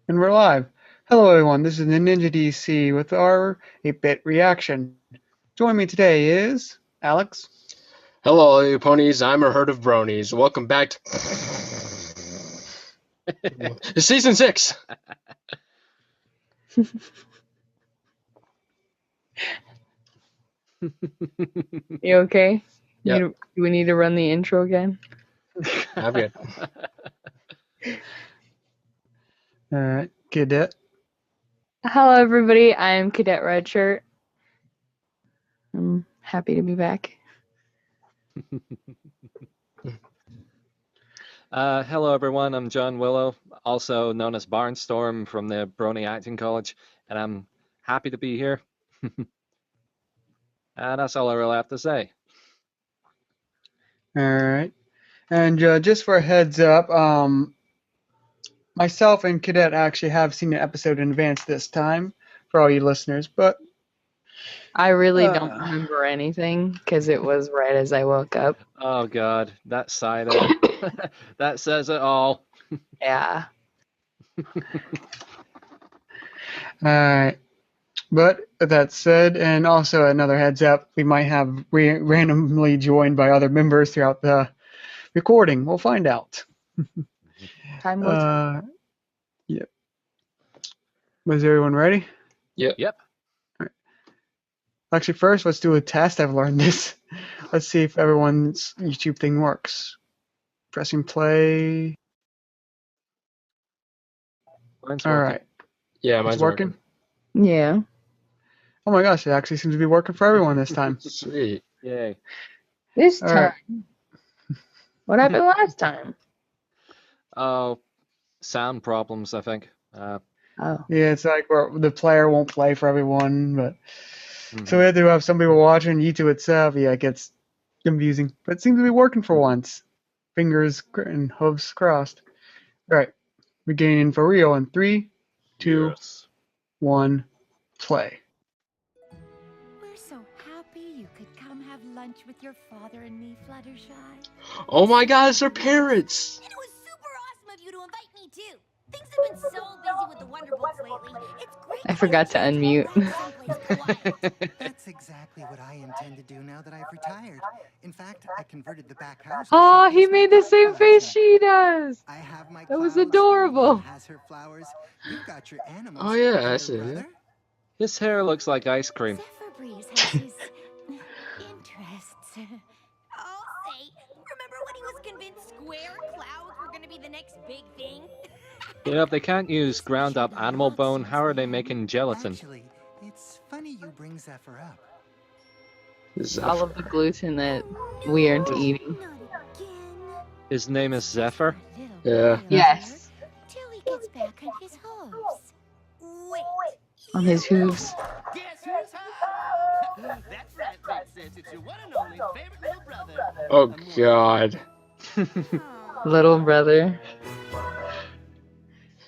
And we're live. Hello, everyone. This is the Ninja DC with our 8-bit reaction. Joining me today is Alex. Hello, all you ponies. I'm a herd of bronies. Welcome back to season 6. You okay? Yep. Do we need to run the intro again? I'm good. Cadet. Hello, everybody. I am Cadet Redshirt. I'm happy to be back. Hello, everyone. I'm John Willow, also known as Barnstorm from the Brony Acting College, and I'm happy to be here. And that's all I really have to say. All right. And just for a heads up, myself and Cadet actually have seen an episode in advance this time for all you listeners, but I really don't remember anything because it was right as I woke up. Oh, God, that side eye. That says it all. Yeah. all right. But that said, and also another heads up, we might have randomly joined by other members throughout the recording. We'll find out. Time will tell. Yep. Was everyone ready? Yep. Yep. Actually, first, let's do a test. I've learned this. Let's see if everyone's YouTube thing works. Pressing play. Mine's All working. right. Yeah, mine's It's working? Yeah. Oh my gosh, it actually seems to be working for everyone this time. Sweet. Yay. This All time. right. What happened last time? Oh, sound problems, I think. Oh. Yeah, it's like where the player won't play for everyone, but Mhm. so we had to have some people watching YouTube itself. Yeah, it gets confusing, but it seems to be working for once. Fingers and hooves crossed. All right, beginning for real in 3, 2, Yes. 1, play. We're so happy you could come have lunch with your father and me, Fluttershy. Oh my god, it's their parents! And it was super awesome of you to invite me too. Things have been so busy with the Wonder Books lately. It's great. I forgot to unmute. That's exactly what I intend to do now that I've retired. In fact, I converted the back house. Oh, he made the same face she does. I have my That was clouds, adorable. Mom has her flowers. You've got your animals. Oh, yeah, and I your see. brother. His hair looks like ice cream. Zephyr Breeze has his interests. I'll say, remember when he was convinced square clouds were going to be the next big thing? You know, if they can't use ground up animal bone, how are they making gelatin? Actually, it's funny you bring Zephyr up. All of the gluten that we aren't eating. Not again. His name is Zephyr? Yeah. Yes. Till he gets back on his hooves. Wait. On his hooves. Guess who's home? That's right, Princess. It's your one and only favorite little brother. Oh god. Little brother.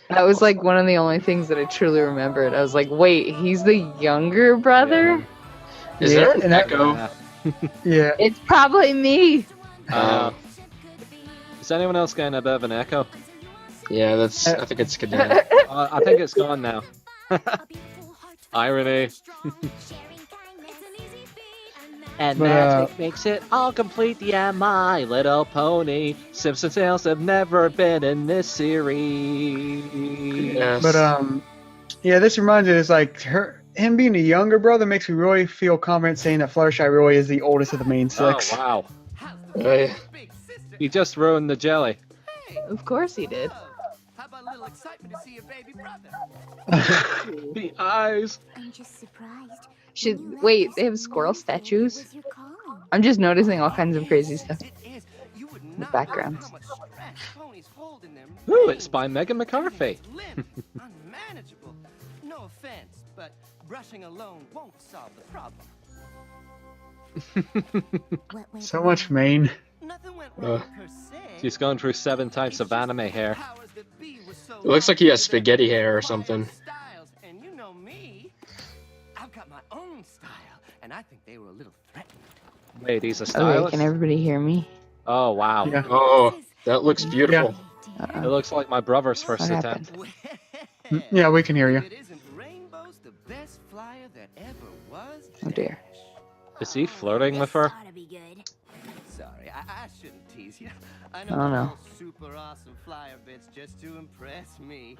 That was like one of the only things that I truly remembered. I was like, wait, he's the younger brother? Is Yeah, there an and that- echo? Yeah. It's probably me. Is anyone else getting a bit of an echo? Yeah, that's. I think it's cadet. I think it's gone now. Irony. And But, magic makes it all complete, yeah, My Little Pony. Simpson tales have never been in this series. Yes. But yeah, this reminds me. It's like him being a younger brother makes me really feel confident saying that Fluttershy really is the oldest of the main Oh, six. wow. Yeah. He just ruined the jelly. Of course he did. How about a little excitement to see your baby brother? The eyes. I'm just surprised. Wait, they have squirrel statues? Was your calling? I'm just noticing all kinds of crazy stuff. It is. You would The not backgrounds. know how much stress ponies hold in their Ooh, brains. it's by Megan McCarthy. Limp, unmanageable. No offense, but brushing alone won't solve the problem. What went So much mane. Nothing went wrong per se. She's going through 7 types of anime hair. Powers that be were so It looks like he has large spaghetti that hair or they something. styles, and you know me, I've got my own style, and I think they were a little threatened. Wait, he's a Okay, stylist? can everybody hear me? Oh, wow. Yeah. Oh, that looks beautiful. It looks like my brother's first What attempt. Yeah, we can hear you. If it isn't Rainbow's the best flyer that ever was. Oh dear. Is he flirting with her? This ought to be good. Sorry, I shouldn't tease you. I Oh, know no. they're all super awesome flyer bits just to impress me.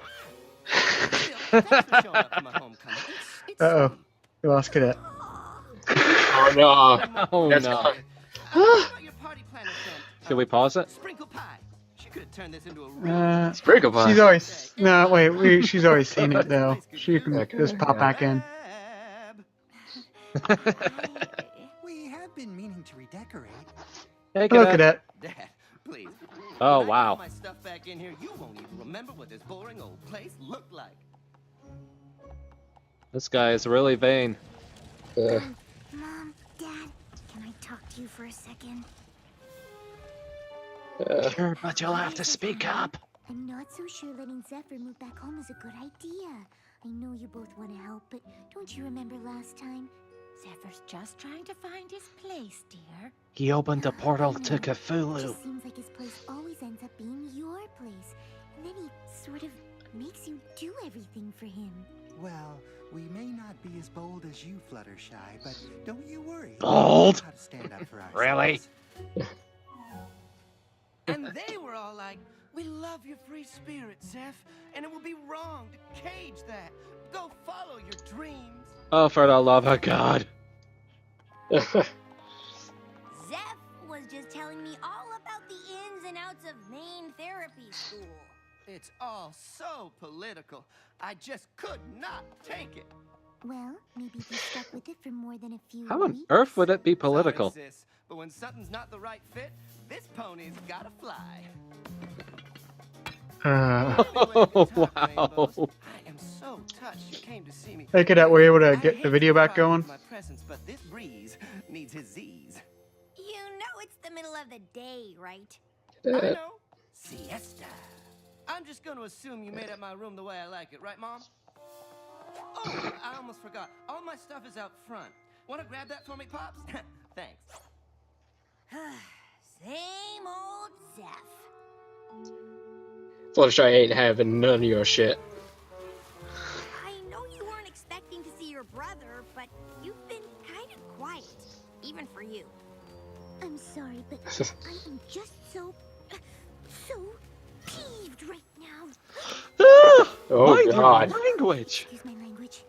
Still, thanks for showing up for my homecoming. It's Uh-oh. sweet. We lost Cadet. Oh no. Oh That's no. fine. What about your party planner friend? Should we pause it? Sprinkle pie. She could have turned this into a real Sprinkle pie. She's always... No, wait. She's always seen it, though. She can just pop back in. grab. We have been meaning to redecorate. Hey, Hello, Cadet. Cadet. Dad, please. Oh, When I get wow. all my stuff back in here, you won't even remember what this boring old place looked like. This guy is really vain. Mom, Dad, can I talk to you for a second? Sure, but you'll have to speak up. I'm not so sure letting Zephyr move back home is a good idea. I know you both want to help, but don't you remember last time? Zephyr's just trying to find his place, dear. He opened a portal to It Cthulhu. just seems like his place always ends up being your place. And then he sort of makes you do everything for him. Well, we may not be as bold as you, Fluttershy, but don't you worry. Bold? We know how to stand up for ourselves. Really? And they were all like, "We love your free spirit, Zeph, and it would be wrong to cage that. Go follow your dreams." Oh, for the love of God. Zeph was just telling me all about the ins and outs of Maine Therapy School. It's all so political. I just could not take it. Well, maybe if you stuck with it for more than a few How on weeks. earth would it be political? Sorry, sis, but when something's not the right fit, this pony's gotta fly. Oh, wow. I am so touched you came to see me. Hey, Cadet, were you able to I get hate the video back bother going? with my presence, but this breeze needs his Z's. You know it's the middle of the day, right? I know. Siesta. I'm just gonna assume you made up my room the way I like it, right, Mom? Oh, I almost forgot. All my stuff is out front. Wanna grab that for me, Pops? Thanks. Same old Zeph. Fluttershy ain't having none of your shit. I know you weren't expecting to see your brother, but you've been kind of quiet, even for you. I'm sorry, but I am just so peeved right now. Oh Mind God. your language. Excuse my language.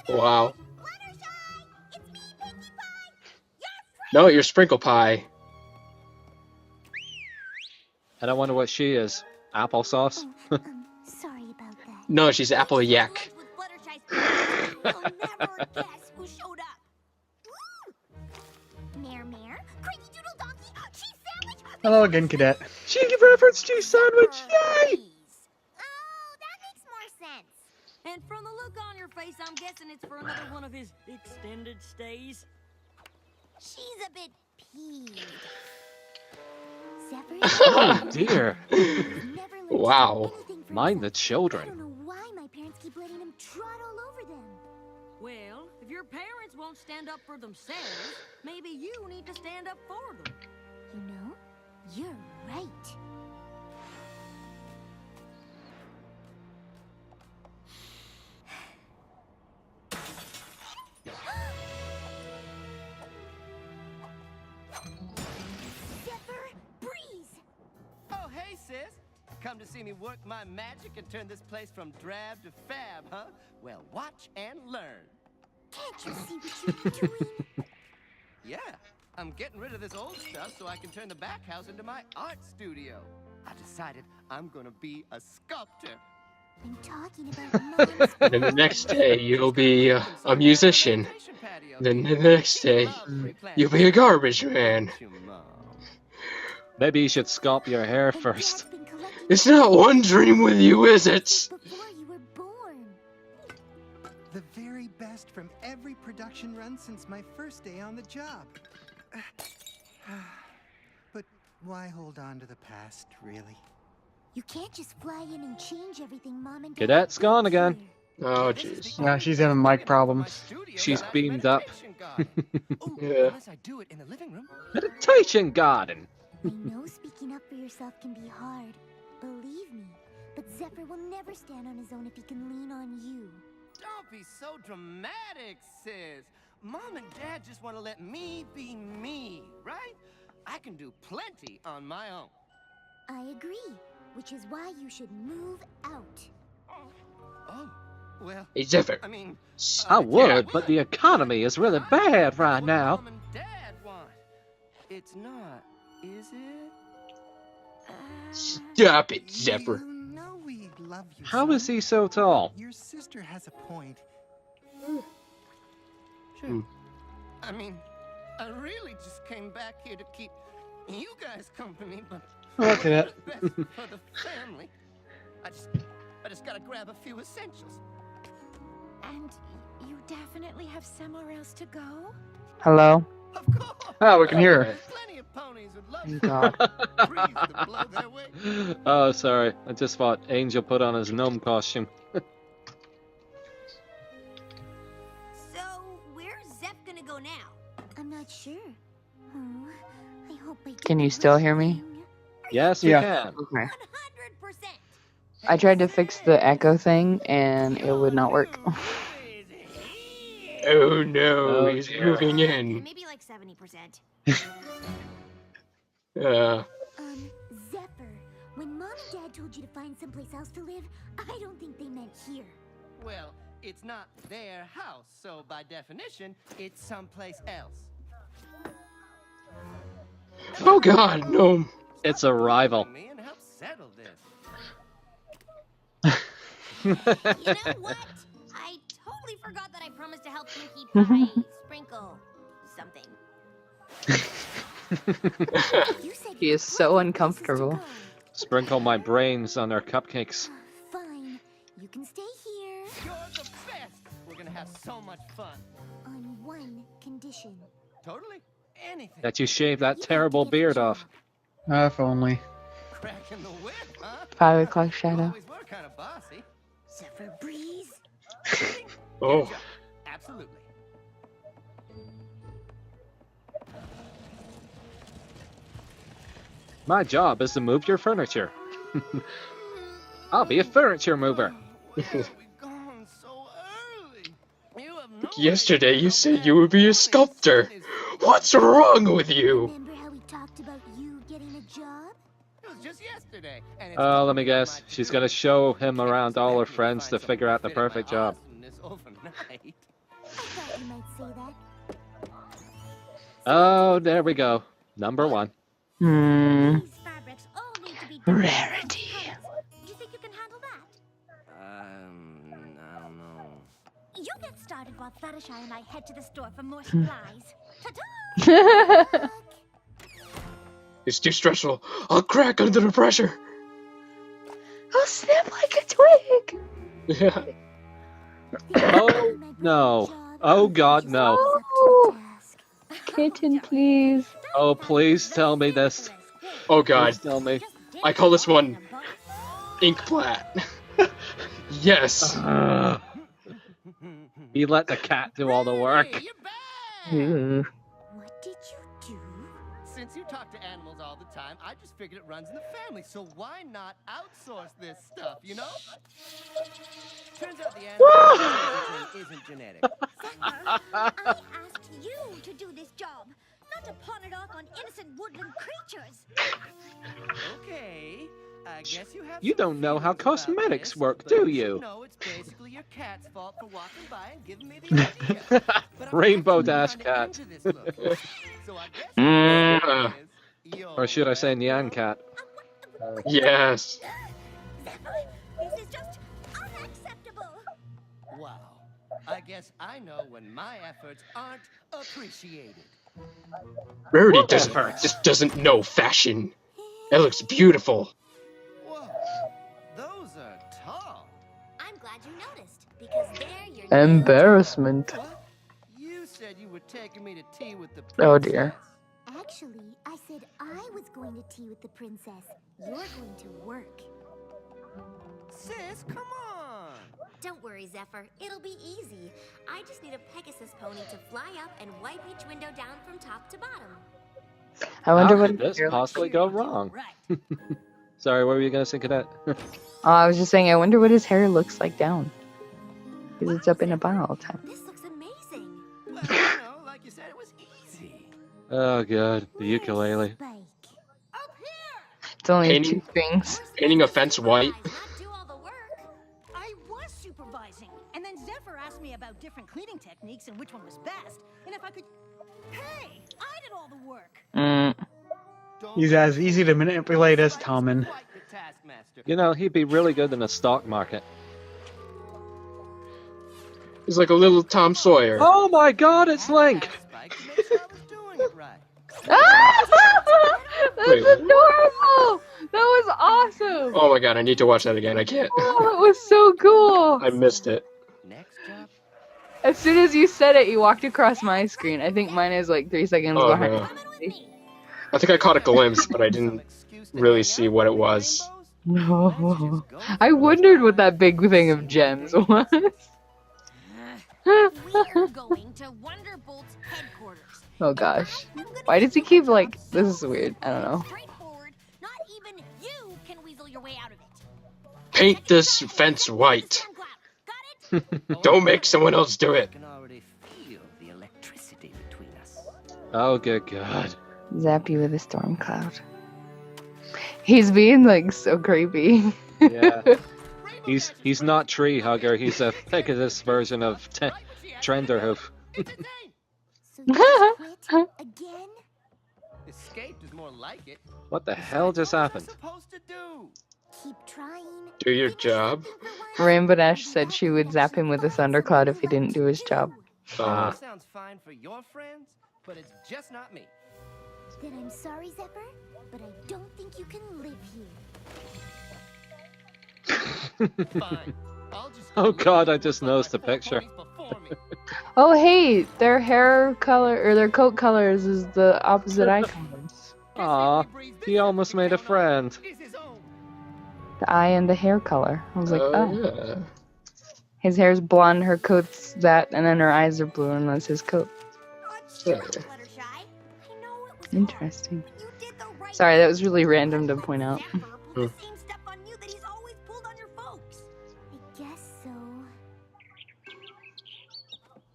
Wow. Fluttershy! It's me, Pinkie Pie! No, you're Sprinkle Pie. And I wonder what she is. Applesauce? Oh, sorry about that. No, she's Apple Yak. With Fluttershy's parents, you'll never guess who showed up. Woo! Mare, Cranky Doodle Donkey, Cheese Sandwich. Hello again, Cadet. She referenced cheese sandwich. Yay! Oh, that makes more sense. And from the look on your face, I'm guessing it's for another one of his extended stays. She's a bit peeved. Zephyr, Oh dear. never learned to do Wow. anything for Mind the himself. I don't children. know why my parents keep letting him trot all over them. Well, if your parents won't stand up for themselves, maybe you need to stand up for them. You know, you're right. Zephyr, Breeze! Oh, hey, sis. Come to see me work my magic and turn this place from drab to fab, huh? Well, watch and learn. Can't you see what you're doing? Yeah, I'm getting rid of this old stuff so I can turn the back house into my art studio. I decided I'm gonna be a sculptor. I'm talking about Mom's And then the next day, you'll be a musician. Then the next day, you'll be a garbage man. Maybe you should scalp your hair and first. Dad's been collecting It's not one dream with you, is it? before you were born. The very best from every production run since my first day on the job. But why hold on to the past, really? You can't just fly in and change everything, Mom and Dad. Cadet's gone built again. here. Oh, jeez. Yeah, she's having mic problems. She's beamed up. Yeah. Unless I do it in the living room. Meditation garden. I know speaking up for yourself can be hard, believe me. But Zephyr will never stand on his own if he can lean on you. Don't be so dramatic, sis. Mom and Dad just want to let me be me, right? I can do plenty on my own. I agree, which is why you should move out. Oh, well, Hey, Zephyr. I mean, I would, yeah, but the economy is really bad right what now. Mom and Dad want. It's not, is it? Stop it, Zephyr. You know we love you, How son. is he so tall? Your sister has a point. Sure. I mean, I really just came back here to keep you guys company, but Look at it. what's best for the family. I just gotta grab a few essentials. And you definitely have somewhere else to go? Hello? Of course. Oh, we can hear her. Plenty of ponies would love Thank some God. breeze to blow their way. Oh, sorry. I just thought Angel put on his gnome costume. So, where's Zeph gonna go now? I'm not sure. Oh, I hope I Can you still hear me? Yes, we Yeah. can. Okay. 100%. I tried to fix the echo thing and it would not work. Oh no, Oh, he's dear. moving in. Maybe like 70%. Zephyr, when Mom and Dad told you to find someplace else to live, I don't think they meant here. Well, it's not their house, so by definition, it's someplace else. Oh God, no. It's a rival. Me and help settle this. You know what? I totally forgot that I promised to help Pinkie Pie sprinkle something. You said He you is so wanted places to uncomfortable. go. Sprinkle my brains on their cupcakes. Fine. You can stay here You're the best. We're gonna have so much fun. on one condition. Totally. Anything. That you shave that You have terrible to get a beard job. off. If only. Cracking the whip, huh? 5 o'clock You shadow. always were kind of bossy. Zephyr Breeze. Oh, Absolutely. My job is to move your furniture. I'll be a furniture mover. Where are we gone so early? You have no yesterday idea you how said bad you would be a Mom sculptor. is. What's wrong with you? Remember how we talked about you getting a job? It was just yesterday. And it's Oh, let totally me guess. my She's to-do gonna list. show him Can't around all her expect me friends to find figure out the something perfect fit in my job. awesomeness overnight. I thought you might say that. Oh, there we go. Number 1. Hmm. These fabrics all need to be done in Rarity. different colors. Do you think you can handle that? I don't know. You get started while Fluttershy and I head to the store for more supplies. Ta-ta! It's too stressful. I'll crack under the pressure. I'll snap like a twig. Yeah. Oh, no. Oh, God, no. Oh, kitten, please. Oh, please tell me this. Oh God, Please tell me. I call this one ink plat. Yes. He let the cat do all the work. Hey, you're back! Ew. What did you do? Since you talk to animals all the time, I just figured it runs in the family, so why not outsource this stuff, you know? Turns out the animal isn't genetic. Zephyr, I asked you to do this job, not to pawn it off on innocent woodland creatures. Okay, I guess you have You some don't know how feelings about cosmetics this, work, but do you? you? should know it's basically your cat's fault for walking by and giving me the idea. But I'm Rainbow actually Dash kinda cat. into this look. So I guess Mm. Or should I say Nyan cat? Yes. Zephyr, this is just unacceptable. Wow. I guess I know when my efforts aren't appreciated. Rarity What doesn't efforts? just doesn't know fashion. That looks beautiful. Whoa. Those are tall. I'm glad you noticed, because they're your Embarrassment. What? You said you were taking me to tea with the Oh, princess. dear. Actually, I said I was going to tea with the princess. You're going to work. Sis, come on. Don't worry, Zephyr. It'll be easy. I just need a Pegasus pony to fly up and wipe each window down from top to bottom. I wonder How what could this you're like. possibly go wrong? Right. Sorry, what were you gonna say, Cadet? Oh, I was just saying, I wonder what his hair looks like down. Because it's up in a bun all the time. This looks amazing. Well, you know, like you said, it was easy. Oh god, the ukulele. Spike. Up here! It's only Painting- 2 strings. Painting a fence white. Not do all the work. I was supervising, and then Zephyr asked me about different cleaning techniques and which one was best, and if I could. Hey, I did all the work. Mm. He's as easy to manipulate as Tommen. Quite the taskmaster. You know, he'd be really good in the stock market. He's like a little Tom Sawyer. Oh my god, it's Link! Spike to make sure I was doing it right. That's Wait, what? adorable! That was awesome! Oh my god, I need to watch that again. I can't. Oh, it was so cool! I missed it. Next job. As soon as you said it, you walked across my screen. I think mine is like 3 seconds Oh, behind. no. Coming with me. I think I caught a glimpse, but I didn't really see what it was. No. I wondered what that big thing of gems was. We're going to Wonderbolt's headquarters. Oh gosh. Why does he keep like, this is weird, I don't know. Straightforward. Not even you can weasel your way out of it. Paint this fence white. Got it? Don't make someone else do I it. can already feel the electricity between us. Oh good god. Zap you with a storm cloud. He's being like so creepy. Yeah. He's not Tree Hugger, he's a Pegasus version of Trenderhoof. So you quit again? Escaped is more like it. What the hell just happened? What am I supposed to do? Keep trying. Do your job. Rainbow Dash said she would zap him with a thundercloud if he didn't do his job. That sounds fine for your friends, but it's just not me. Then I'm sorry, Zephyr, but I don't think you can live here. Fine. I'll just Oh god, I just noticed the picture. Oh hey, their hair color or their coat colors is the opposite eye colors. Aw, he almost made a friend. The eye and the hair color. I was like, oh. Yeah. His hair's blonde, her coat's that, and then her eyes are blue, and that's his coat. Yeah. Fluttershy. I know it was Interesting. hard, but you did the right Sorry, that was really random to point out. Zephyr pulled the same stuff on you that he's always pulled on your folks. I guess so.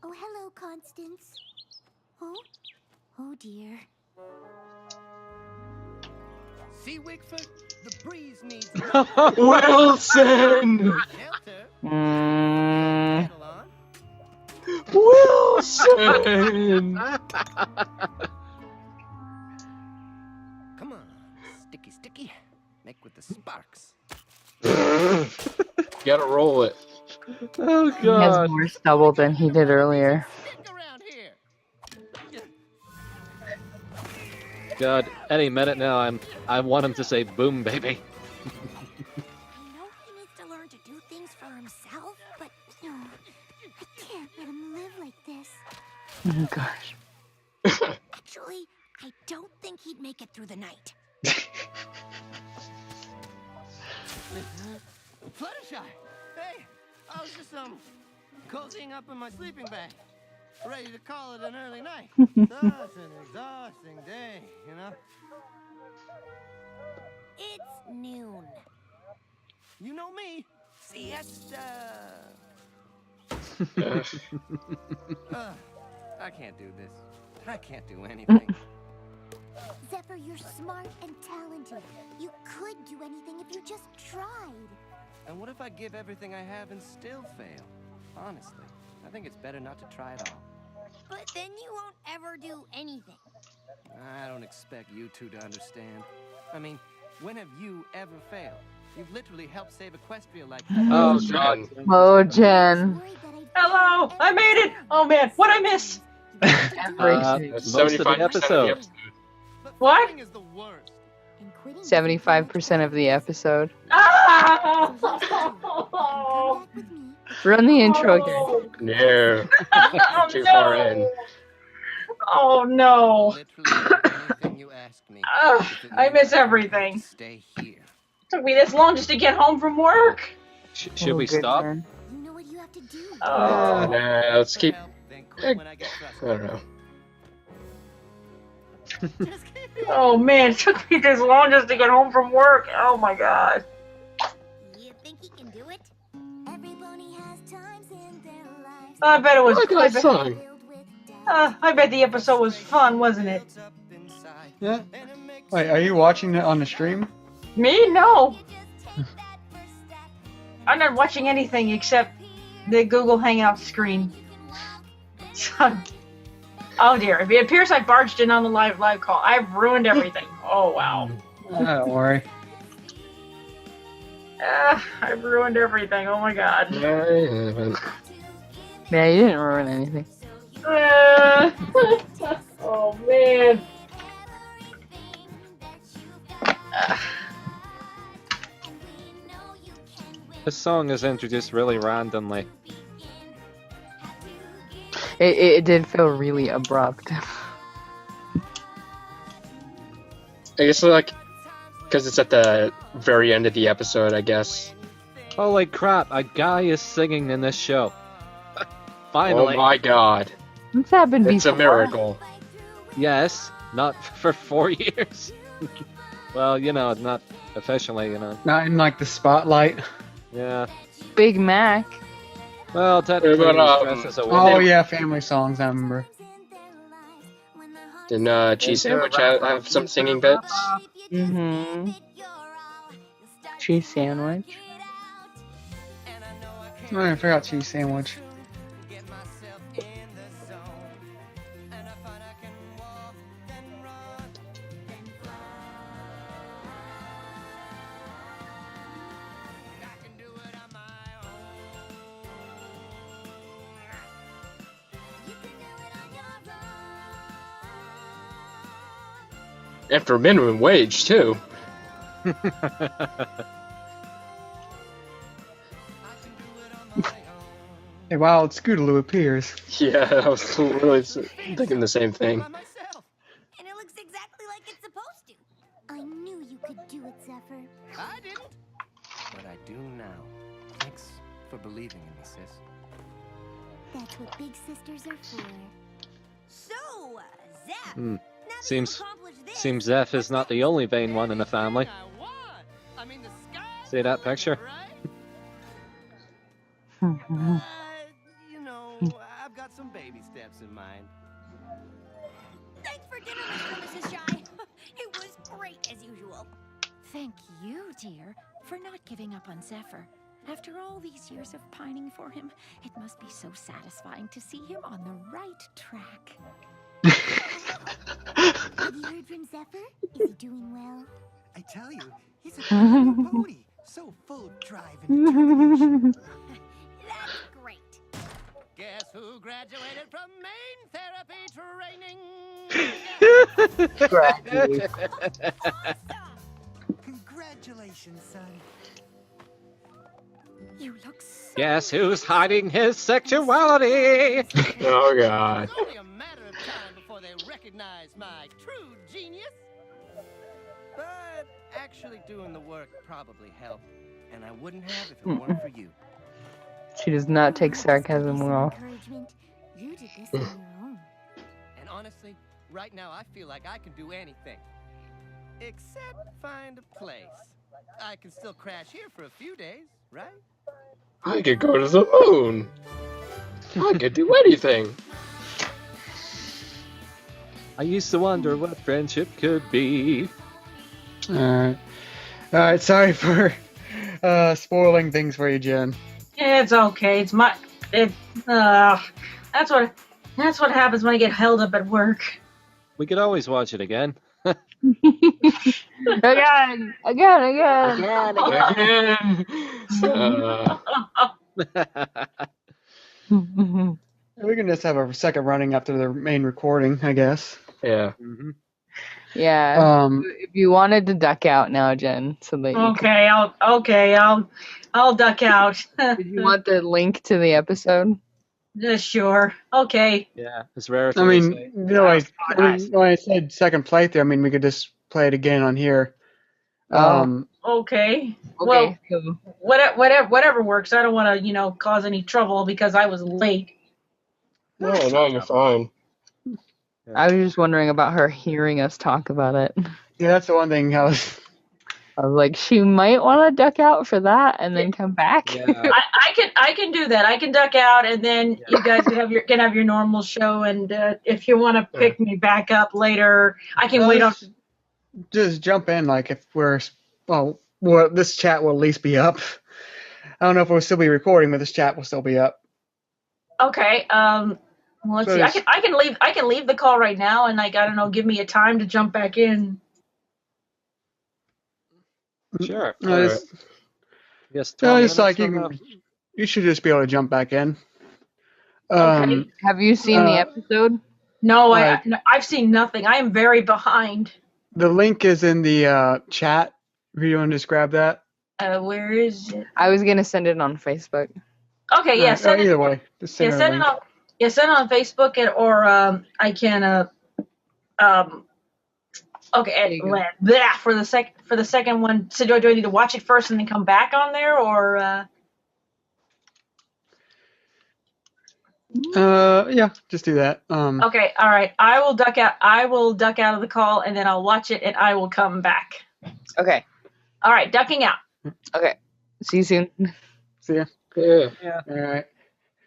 Oh, hello, Constance. Oh? Oh, dear. See, Wigfoot? The breeze needs Wilson! shelter. Mm, Settle on. Wilson! Come on. Sticky, sticky. Make with the sparks. Gotta roll it. Oh he has god. more stubble than he did earlier. Stick around here. God, any minute now I want him to say boom baby. I know he needs to learn to do things for himself, but no, I can't let him live like this. Oh gosh. Actually, I don't think he'd make it through the night. Fluttershy! Hey! I was just, cozying up in my sleeping bag. Ready to call it an early night. Such an exhausting day, you know? It's noon. You know me. Siesta! I can't do this. I can't do anything. Zephyr, you're smart and talented. You could do anything if you just tried. And what if I give everything I have and still fail? Honestly, I think it's better not to try at all. But then you won't ever do anything. I don't expect you two to understand. I mean, when have you ever failed? You've literally helped save Equestria like Oh Jen. god. Oh, Jen. Hello, I made it. Oh man, what'd I miss? Everything. That's Most of the 75% of the episode. episode. But What? failing is the worst. 75% of the episode. Ah! Run the intro again. No. Oh, Too far no. in. Oh no. Literally anything you ask me. Ugh, If it I means miss I have everything. to Stay here. Took me this long just to get home from work. Should Oh, we good stop? man. You know what you have to do. Oh. Nah, let's keep. Help, then quit when I get I frustrated. don't know. Just kidding. Oh man, it took me this long just to get home from work. Oh my god. You think he can do it? Everybody has times in their lives. I bet it was. I like that song. I bet the episode was fun, wasn't it? Yeah. Wait, are you watching it on the stream? Me? No. I'm not watching anything except the Google Hangout screen. So, oh dear. It appears I barged in on the live call. I've ruined everything. Oh wow. Don't worry. I've ruined everything. Oh my god. I haven't. Yeah, you didn't ruin anything. Oh man. This song is introduced really randomly. It did feel really abrupt. I guess like because it's at the very end of the episode, I guess. Holy crap, a guy is singing in this show. Finally. Oh my god. What's happened It's before? a miracle. Yes, not for 4 years. Well, you know, not officially, you know. Not in like the spotlight. Yeah. Big Mac. Well, technically, What about, he's dressed as a woman. Oh yeah, family songs. I remember. Didn't Cheese Sandwich have some singing bits? Mm-hmm. Cheese sandwich. Oh, I forgot cheese sandwich. And for minimum wage, too. Hey, Wild Scootaloo appears. Yeah, I was really thinking the same thing. And it looks exactly like it's supposed to. I knew you could do it, Zephyr. I didn't. But I do now. Thanks for believing in me, sis. That's what big sisters are for. So, Zeph. Hmm. now that Seems you've accomplished this, seems Zeph is not the only vain one in the family. I mean, the sky, See that picture? right? You know, I've got some baby steps in mind. Thanks for dinner, Mr. and Mrs. Shy. It was great as usual. Thank you, dear, for not giving up on Zephyr. After all these years of pining for him, it must be so satisfying to see him on the right track. Have you heard from Zephyr? Is he doing well? I tell you, he's a brand new pony. So full of drive and determination. That's great. Guess who graduated from main therapy training? Congratulations, son. You look so... Guess who's hiding his sexuality? Oh god. It's only a matter of time before they recognize my true genius. But actually doing the work probably helped, and I wouldn't have if it weren't for you. She does not take sarcasm well. Encouragement. You did this on your own. And honestly, right now I feel like I can do anything. Except find a place. I can still crash here for a few days, right? I could go to the moon. I could do anything. I used to wonder what friendship could be. Alright, sorry for spoiling things for you, Jen. It's okay. It's my. That's what happens when I get held up at work. We could always watch it again. Again. Again. We can just have a second running after the main recording, I guess. Yeah. Mhm. Yeah. If you wanted to duck out now, Jen, so that you I'll duck out. did you want the link to the episode? Sure. Okay. Yeah, it's rare. I mean, when I said second playthrough, I mean we could just play it again on here. Okay. Well, so whatever works. I don't want to, cause any trouble because I was late. No, you're fine. I was just wondering about her hearing us talk about it. Yeah, that's the one thing I was like, she might want to duck out for that and then come back. Yeah. I can do that. I can duck out, and then you guys can have your normal show. And if you want to pick me back up later, I can wait on. Just jump in, like if we're this chat will at least be up. I don't know if we'll still be recording, but this chat will still be up. Okay. Well, let's see. I can leave the call right now, and I don't know, give me a time to jump back in. Sure. Yes, 12 just like minutes you should just be able to jump back in. Okay. Have you seen the episode? No, I've seen nothing. I am very behind. The link is in the chat. If you want to just grab that. Where is it? I was gonna send it on Facebook. Okay, yeah. Send either way, just send send it on. Yeah, send it on Facebook, or I can. Okay, for the second one. So do I need to watch it first and then come back on there, or? Yeah, just do that. Okay, all right. I will duck out of the call, and then I'll watch it, and I will come back. Okay. All right, ducking out. Okay. See you soon. See ya. Yeah. All right.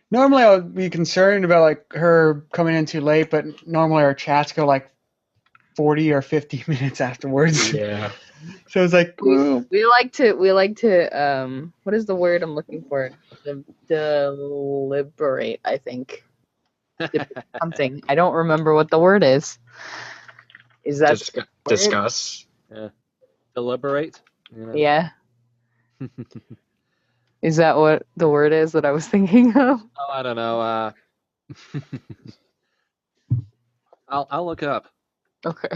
Normally I would be concerned about like her coming in too late, but normally our chats go like 40 or 50 minutes afterwards. Yeah. So it's like we like to what is the word I'm looking for? Deliberate, I think. Something. I don't remember what the word is. Is that discuss? Yeah. Deliberate? Yeah. Is that what the word is that I was thinking of? Oh, I don't know. I'll look up. Okay.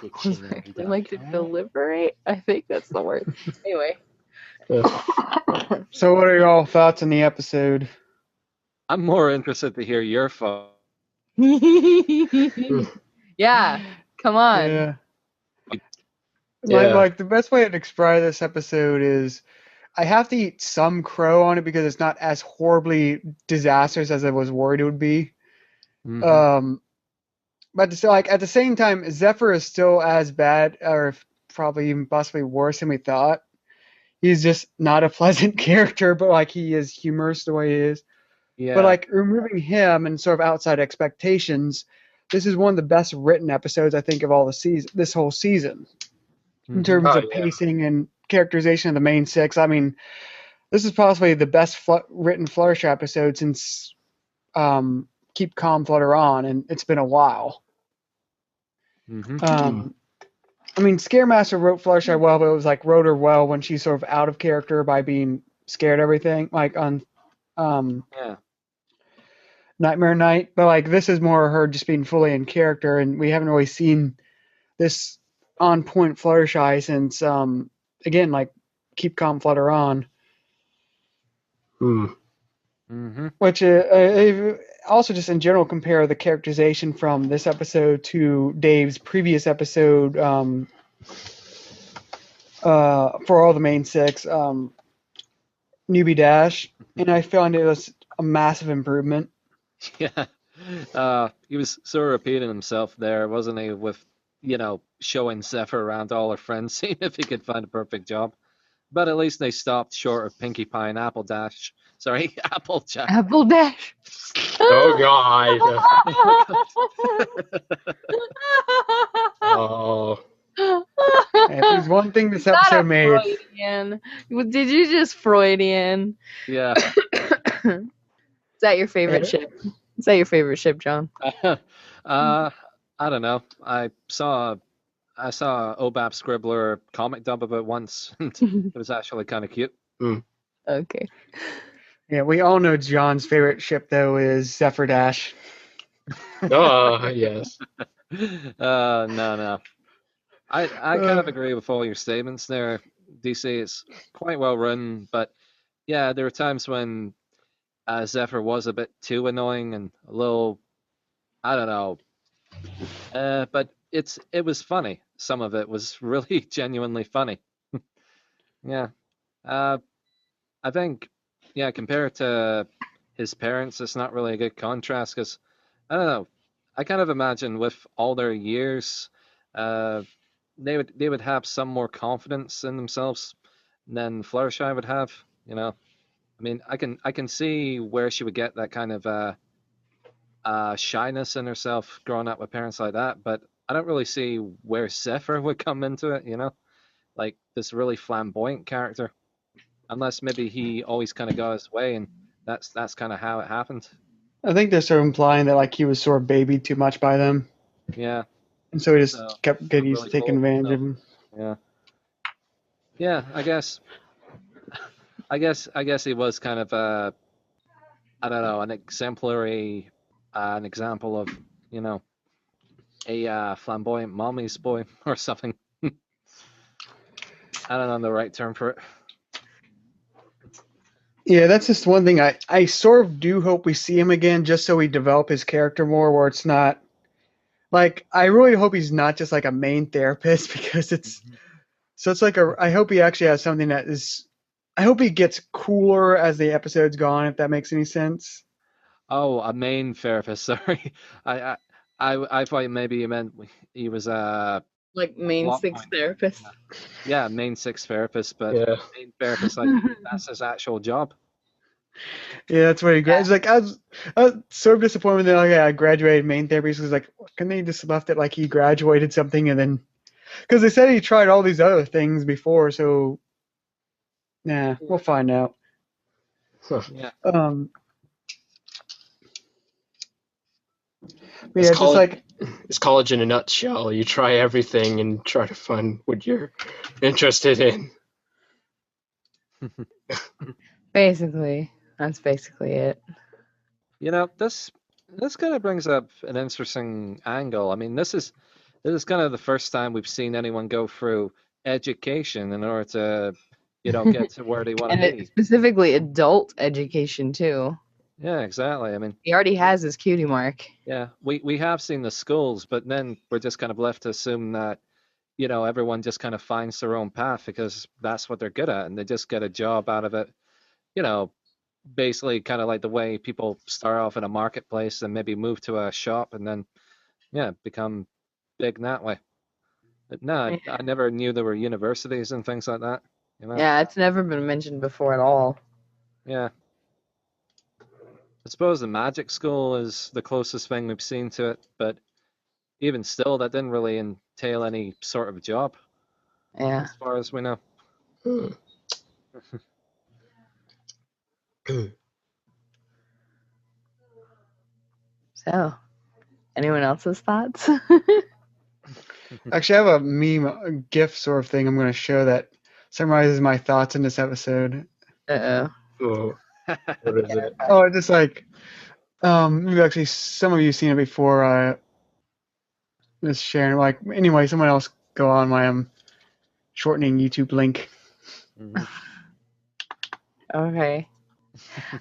We like to deliberate. I think that's the word. Anyway. So what are y'all thoughts on the episode? I'm more interested to hear your phone. Yeah. Come on. Yeah. Yeah. Like the best way to describe this episode is I have to eat some crow on it because it's not as horribly disastrous as I was worried it would be. Mm-hmm. But at the same time, Zephyr is still as bad, or probably even possibly worse than we thought. He's just not a pleasant character, but like he is humorous the way he is. Yeah. But like removing him and sort of outside expectations, this is one of the best written episodes I think of all the season, this whole season, in terms of pacing and characterization of the main six. I mean, this is possibly the best written Fluttershy episode since Keep Calm, Flutter On, and it's been a while. Mm-hmm. I mean, Scaremaster wrote Fluttershy well, but it was like wrote her well when she's sort of out of character by being scared of everything, like on Nightmare Night. But like this is more her just being fully in character, and we haven't really seen this on point Fluttershy since again, like Keep Calm, Flutter On. Mm-hmm. Which also just in general compare the characterization from this episode to Dave's previous episode for all the main six, Newbie Dash, and I found it was a massive improvement. Yeah, he was sort of repeating himself there, wasn't he? With showing Zephyr around all her friends, seeing if he could find a perfect job. But at least they stopped short of Pinkie Pie and Apple Dash. Sorry, Applejack. Apple Dash. Oh God. Oh. If there's one thing this episode made. Freudian. Did you just Freudian? Yeah. Is that your favorite ship? Is that your favorite ship, John? I don't know. I saw Obap Scribbler comic dub of it once, and it was actually kind of cute. Okay. Yeah, we all know John's favorite ship though is Zephyr Dash. Oh yes. No. I kind of agree with all your statements there, DC. It's quite well written, but yeah, there were times when Zephyr was a bit too annoying and a little, I don't know. But it was funny. Some of it was really genuinely funny. Yeah. I think, compared to his parents, it's not really a good contrast because, I don't know, I kind of imagine with all their years, they would have some more confidence in themselves than Fluttershy would have. You know, I mean, I can see where she would get that kind of shyness in herself growing up with parents like that, but I don't really see where Zephyr would come into it. You know, like this really flamboyant character, unless maybe he always kind of got his way, and that's kind of how it happened. I think they're sort of implying that like he was sort of babied too much by them, Yeah. and so he just So kept getting used really to taking full of advantage of himself. him. Yeah. Yeah, I guess he was kind of I don't know, an exemplary an example of, you know, a flamboyant mommy's boy or something. I don't know the right term for it. Yeah, that's just one thing I sort of do hope we see him again, just so we develop his character more, where it's not like I really hope he's not just like a main therapist because it's so it's like I hope he actually has something that is I hope he gets cooler as the episode's gone, if that makes any sense. Oh, a main therapist. Sorry, I I thought maybe you meant he was a Like main plot six point. therapist. Yeah, main six therapist, but Yeah. main therapist like that's his actual job. Yeah, that's what he graduated. Like I was sort of disappointed that okay, I graduated main therapy. So it's like, couldn't they just left it like he graduated something and then because they said he tried all these other things before, so nah, we'll find out. Yeah. Yeah, just like it's college in a nutshell. You try everything and try to find what you're interested in. Basically, that's basically it. You know, this kind of brings up an interesting angle. I mean, this is kind of the first time we've seen anyone go through education in order to, you know, get to where they want to And be. specifically adult education too. Yeah, exactly. I mean, He already has his cutie mark. yeah, we have seen the schools, but then we're just kind of left to assume that, you know, everyone just kind of finds their own path because that's what they're good at, and they just get a job out of it. You know, basically kind of like the way people start off in a marketplace and maybe move to a shop and then, yeah, become big that way. But no, I never knew there were universities and things like that. You know? Yeah, it's never been mentioned before at all. Yeah. I suppose the magic school is the closest thing we've seen to it, but even still, that didn't really entail any sort of job, Yeah. as far as we know. So, anyone else's thoughts? actually I have a meme, a GIF sort of thing I'm going to show that summarizes my thoughts in this episode. Uh-oh. Oh, what is it? Oh, just like maybe actually some of you seen it before. Just sharing. Like anyway, someone else go on my shortening YouTube link. Okay.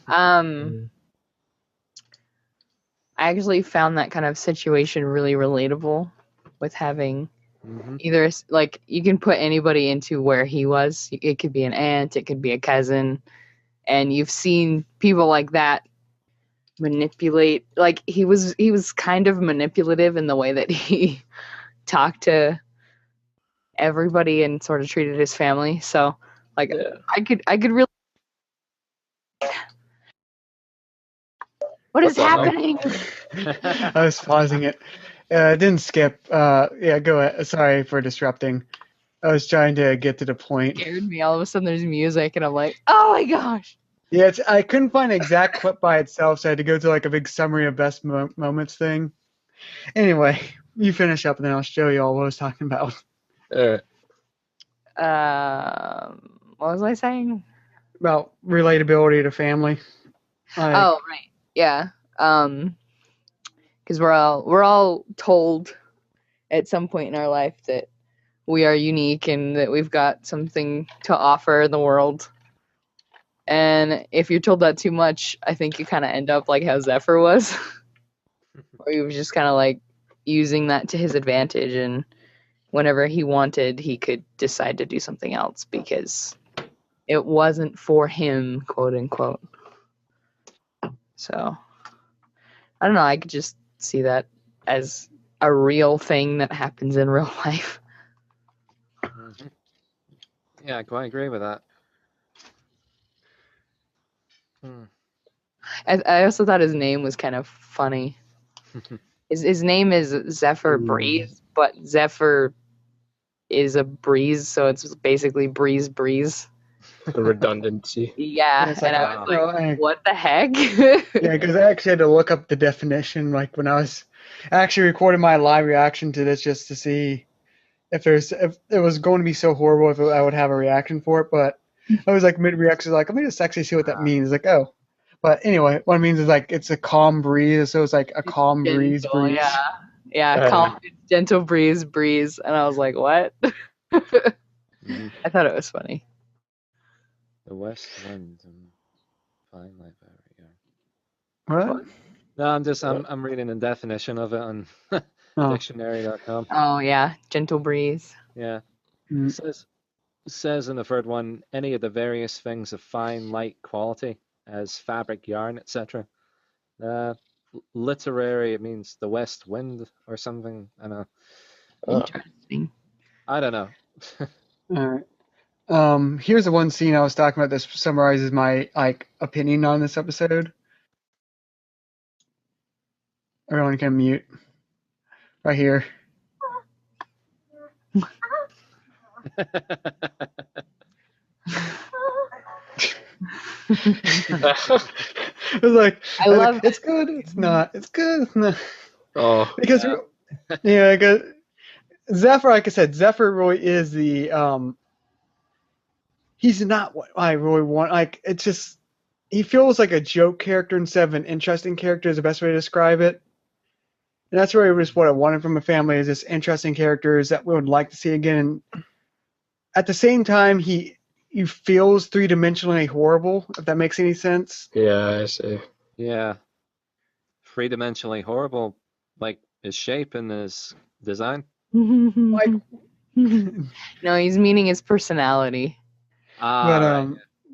I actually found that kind of situation really relatable with having either like you can put anybody into where he was. It could be an aunt, it could be a cousin, and you've seen people like that manipulate. Like he was kind of manipulative in the way that he talked to everybody and sort of treated his family. So like I could really. What is happening? I was pausing it. It didn't skip. Yeah, go ahead. Sorry for disrupting. I was trying to get to the point. It scared me. All of a sudden, there's music, and I'm like, oh my gosh. Yeah, I couldn't find an exact clip by itself, so I had to go to like a big summary of best moments thing. Anyway, you finish up, and then I'll show you all what I was talking about. What was I saying? About relatability to family. Oh, right. Yeah. Because we're all told at some point in our life that we are unique and that we've got something to offer the world. And if you're told that too much, I think you kind of end up like how Zephyr was, where he was just kind of like using that to his advantage, and whenever he wanted, he could decide to do something else because it wasn't for him, quote unquote. So, I don't know, I could just see that as a real thing that happens in real life. Mhm. Yeah, I quite agree with that. I also thought his name was kind of funny. His name is Zephyr Breeze, but Zephyr is a breeze, so it's basically breeze. The redundancy. Yeah, it's and like, I was like, what the heck? Yeah, because I actually had to look up the definition, like when I actually recording my live reaction to this just to see if it was going to be so horrible if I would have a reaction for it. But I was like mid-reaction, like let me just actually see what that means. Like, oh, but anyway, what it means is like it's a calm breeze, so it's like a calm breeze. Yeah, calm, gentle breeze, and I was like, what? I thought it was funny. The west wind and fine life area. What? No, I'm reading the definition of it on dictionary.com. Oh yeah, gentle breeze. Yeah. It says in the third one, any of the various things of fine, light quality, as fabric, yarn, etc. Literary, it means the west wind or something. I don't know. Interesting. I don't know. All right. Here's the one scene I was talking about. This summarizes my opinion on this episode. Everyone can mute. Right here. It was like I love it's good, it's not, it's good, it's not. Oh. Because because Zephyr, like I said, Zephyr really is the he's not what I really want. Like it's just he feels like a joke character instead of an interesting character is the best way to describe it. And that's really just what I wanted from a family is just interesting characters that we would like to see again. And at the same time, he feels three-dimensionally horrible, if that makes any sense. Yeah, I see. Yeah. Three-dimensionally horrible, like his shape and his design. Like, no, he's meaning his personality. But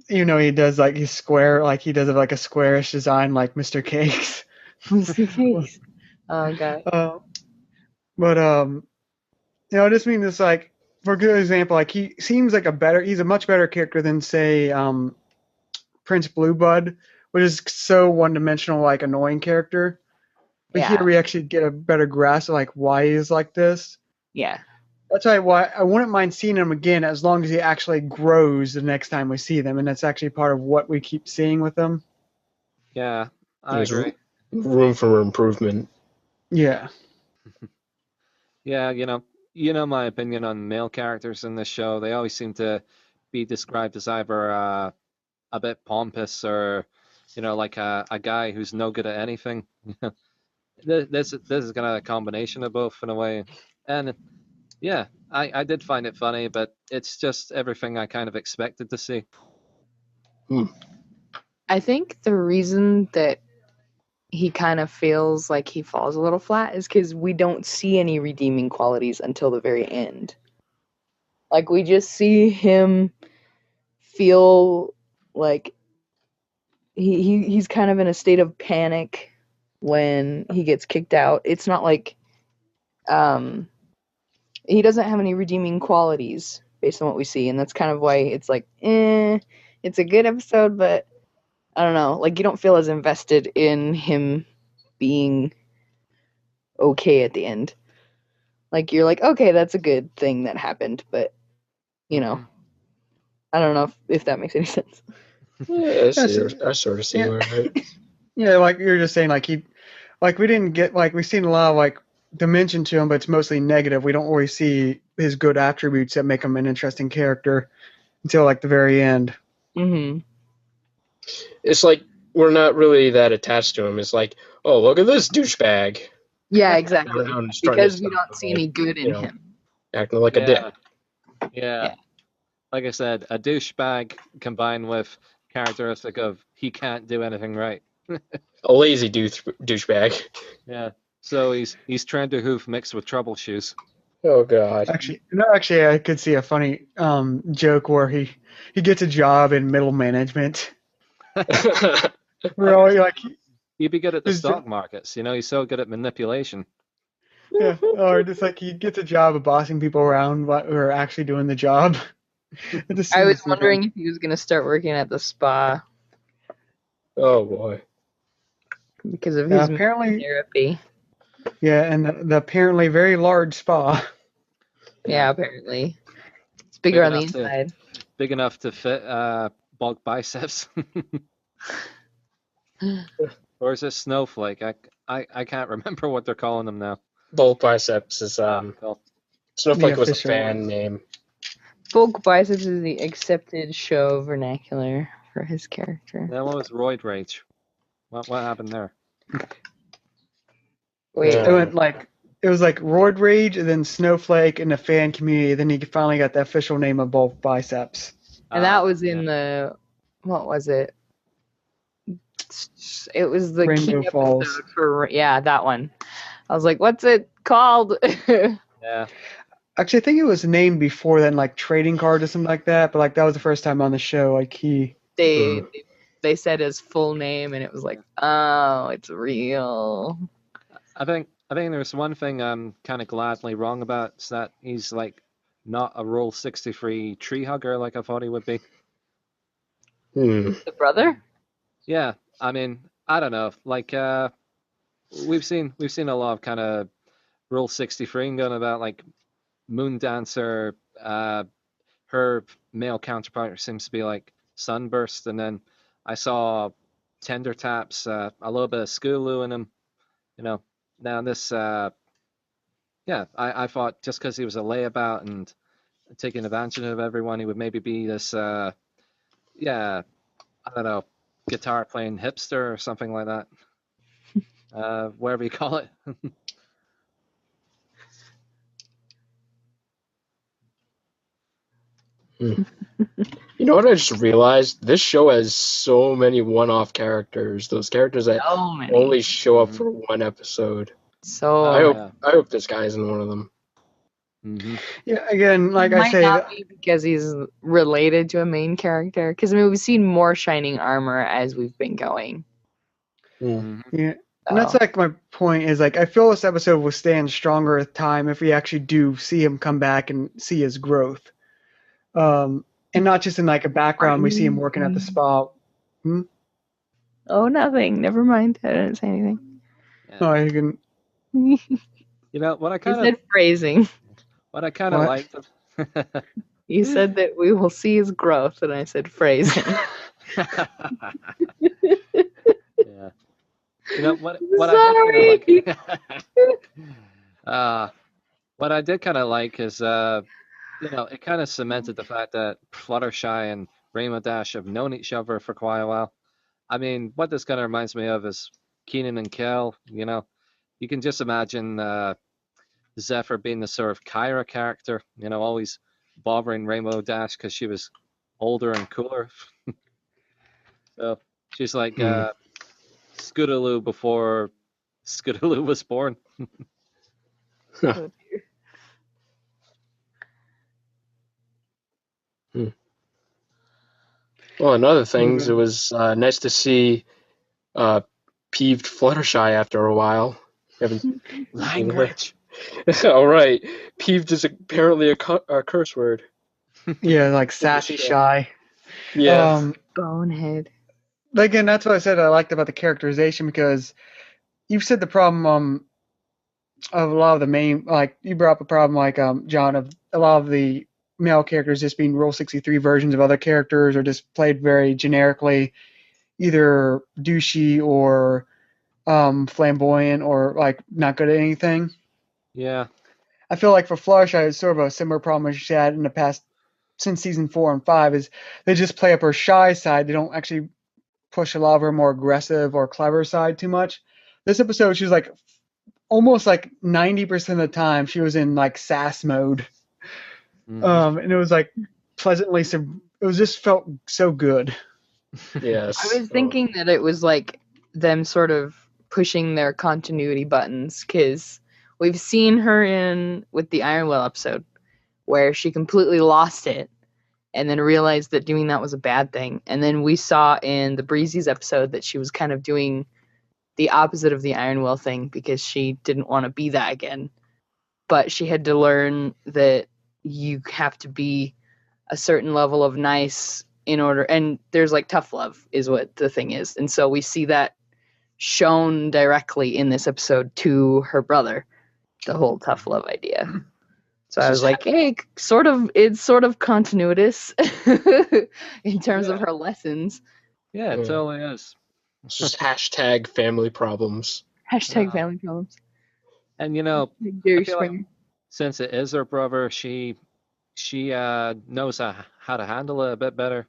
you know, he does like he's square, like he does have like a squarish design, like Mr. Cakes. Mr. Cakes. Oh god. But you know, I just mean this like for a good example, like he seems like he's a much better character than say Prince Bluebud, which is so one-dimensional, like annoying character. But here we actually get a better grasp of like why he's like this. Yeah. That's why I wouldn't mind seeing him again as long as he actually grows the next time we see them, and that's actually part of what we keep seeing with them. Yeah, I There's agree. room for improvement. Yeah. Yeah, you know my opinion on male characters in this show. They always seem to be described as either a bit pompous or, like a guy who's no good at anything. This is kind of a combination of both in a way. And yeah, I did find it funny, but it's just everything I kind of expected to see. I think the reason that he kind of feels like he falls a little flat is because we don't see any redeeming qualities until the very end. Like, we just see him feel like he's kind of in a state of panic when he gets kicked out. It's not like he doesn't have any redeeming qualities based on what we see, and that's kind of why it's like, it's a good episode, but I don't know, like you don't feel as invested in him being okay at the end. Like you're like, okay, that's a good thing that happened, but I don't know if that makes any sense. Yeah, I sort of see where it. Yeah, like you're just saying, like we didn't get we've seen a lot of like dimension to him, but it's mostly negative. We don't really see his good attributes that make him an interesting character until like the very end. Mm-hmm. It's like we're not really that attached to him. It's like, oh, look at this douchebag. Yeah, exactly. Because we don't see any good in him. Acting like a dick. Yeah. Like I said, a douchebag combined with characteristic of he can't do anything right. A lazy douchebag. Yeah. So he's trying to hoof mixed with trouble shoes. Oh god. Actually, I could see a funny joke where he gets a job in middle management. We're all like, he'd be good at the stock markets. He's so good at manipulation. Yeah, or just like he gets a job of bossing people around who are actually doing the job. It just I was seems super wondering fun. if he was gonna start working at the spa Oh boy. because of Yeah, his apparently, therapy. yeah, and the apparently very large spa. Yeah, apparently. It's bigger on the inside. Big enough to fit bulk biceps. Or is it Snowflake? I can't remember what they're calling them now. Bulk biceps is Cool. Snowflake was a official fan one. name. Bulk biceps is the accepted show vernacular for his character. That one was Roid Rage. What happened there? Wait, Yeah. It was like Roid Rage and then Snowflake and the fan community. Then he finally got the official name of Bulk Biceps. and that was in the what was it? It was the Rainbow key Falls. episode for that one. I was like, what's it called? Yeah. Actually, I think it was named before then, like Trading Card or something like that. But like that was the first time on the show. Like they said his full name, and it was like, oh, it's real. I think there's one thing I'm kind of gladly wrong about. It's that he's like not a Roll 63 tree hugger like I thought he would be. The brother? Yeah, I mean, I don't know. Like we've seen a lot of kind of Roll 63 going about like Moon Dancer. Her male counterpart seems to be like Sunburst, and then I saw Tender Taps, a little bit of Skulu in him. You know, now this, I thought just because he was a layabout and taking advantage of everyone, he would maybe be this, I don't know, guitar playing hipster or something like that. Whatever you call it. You know what I just realized? This show has so many one-off characters. Those characters that only show up for one episode. So I hope this guy isn't one of them. Yeah, again, like I say, not be because he's related to a main character. Because I mean, we've seen more shining armor as we've been going. yeah. And that's like my point is like I feel this episode will stand stronger with time if we actually do see him come back and see his growth. And not just in like a background, we see him working at the spa. Oh, nothing. Never mind. I didn't say anything. Oh, you can. You know what I kind of said phrasing. What I kind of liked. You said that we will see his growth, and I said phrasing. Yeah. You know what I did kind of like. What I did kind of like is it kind of cemented the fact that Fluttershy and Rainbow Dash have known each other for quite a while. I mean, what this kind of reminds me of is Keenan and Kel. You know, you can just imagine Zephyr being the sort of Kyra character. You know, always bothering Rainbow Dash because she was older and cooler. So she's like Scootaloo before Scootaloo was born. Well, in other things, it was nice to see peeved Fluttershy after a while. Language. All right, peeved is apparently a curse word. Yeah, like sassy shy. Yeah. Bonehead. But again, that's what I said I liked about the characterization because you've said the problem of a lot of the main, like you brought up a problem like John of a lot of the male characters just being Roll 63 versions of other characters or just played very generically, either douchey or flamboyant or like not good at anything. Yeah. I feel like for Fluttershy, it's sort of a similar problem as she had in the past since season 4 and 5 is they just play up her shy side. They don't actually push a lot of her more aggressive or clever side too much. This episode, she was like almost like 90% of the time she was in like sass mode. And it was like pleasantly, it was just felt so good. Yes. I was thinking that it was like them sort of pushing their continuity buttons because we've seen her with the Ironwell episode where she completely lost it and then realized that doing that was a bad thing. And then we saw in the Breezy's episode that she was kind of doing the opposite of the Ironwell thing because she didn't want to be that again. but she had to learn that you have to be a certain level of nice in order, and there's like tough love is what the thing is. And so we see that shown directly in this episode to her brother, the whole tough love idea. So I was like, hey, it's sort of continuitous in terms of her lessons. Yeah, it totally is. It's just hashtag family problems. Hashtag family problems. And you know, Jerry I feel like Springer. since it is her brother, she knows how to handle it a bit better.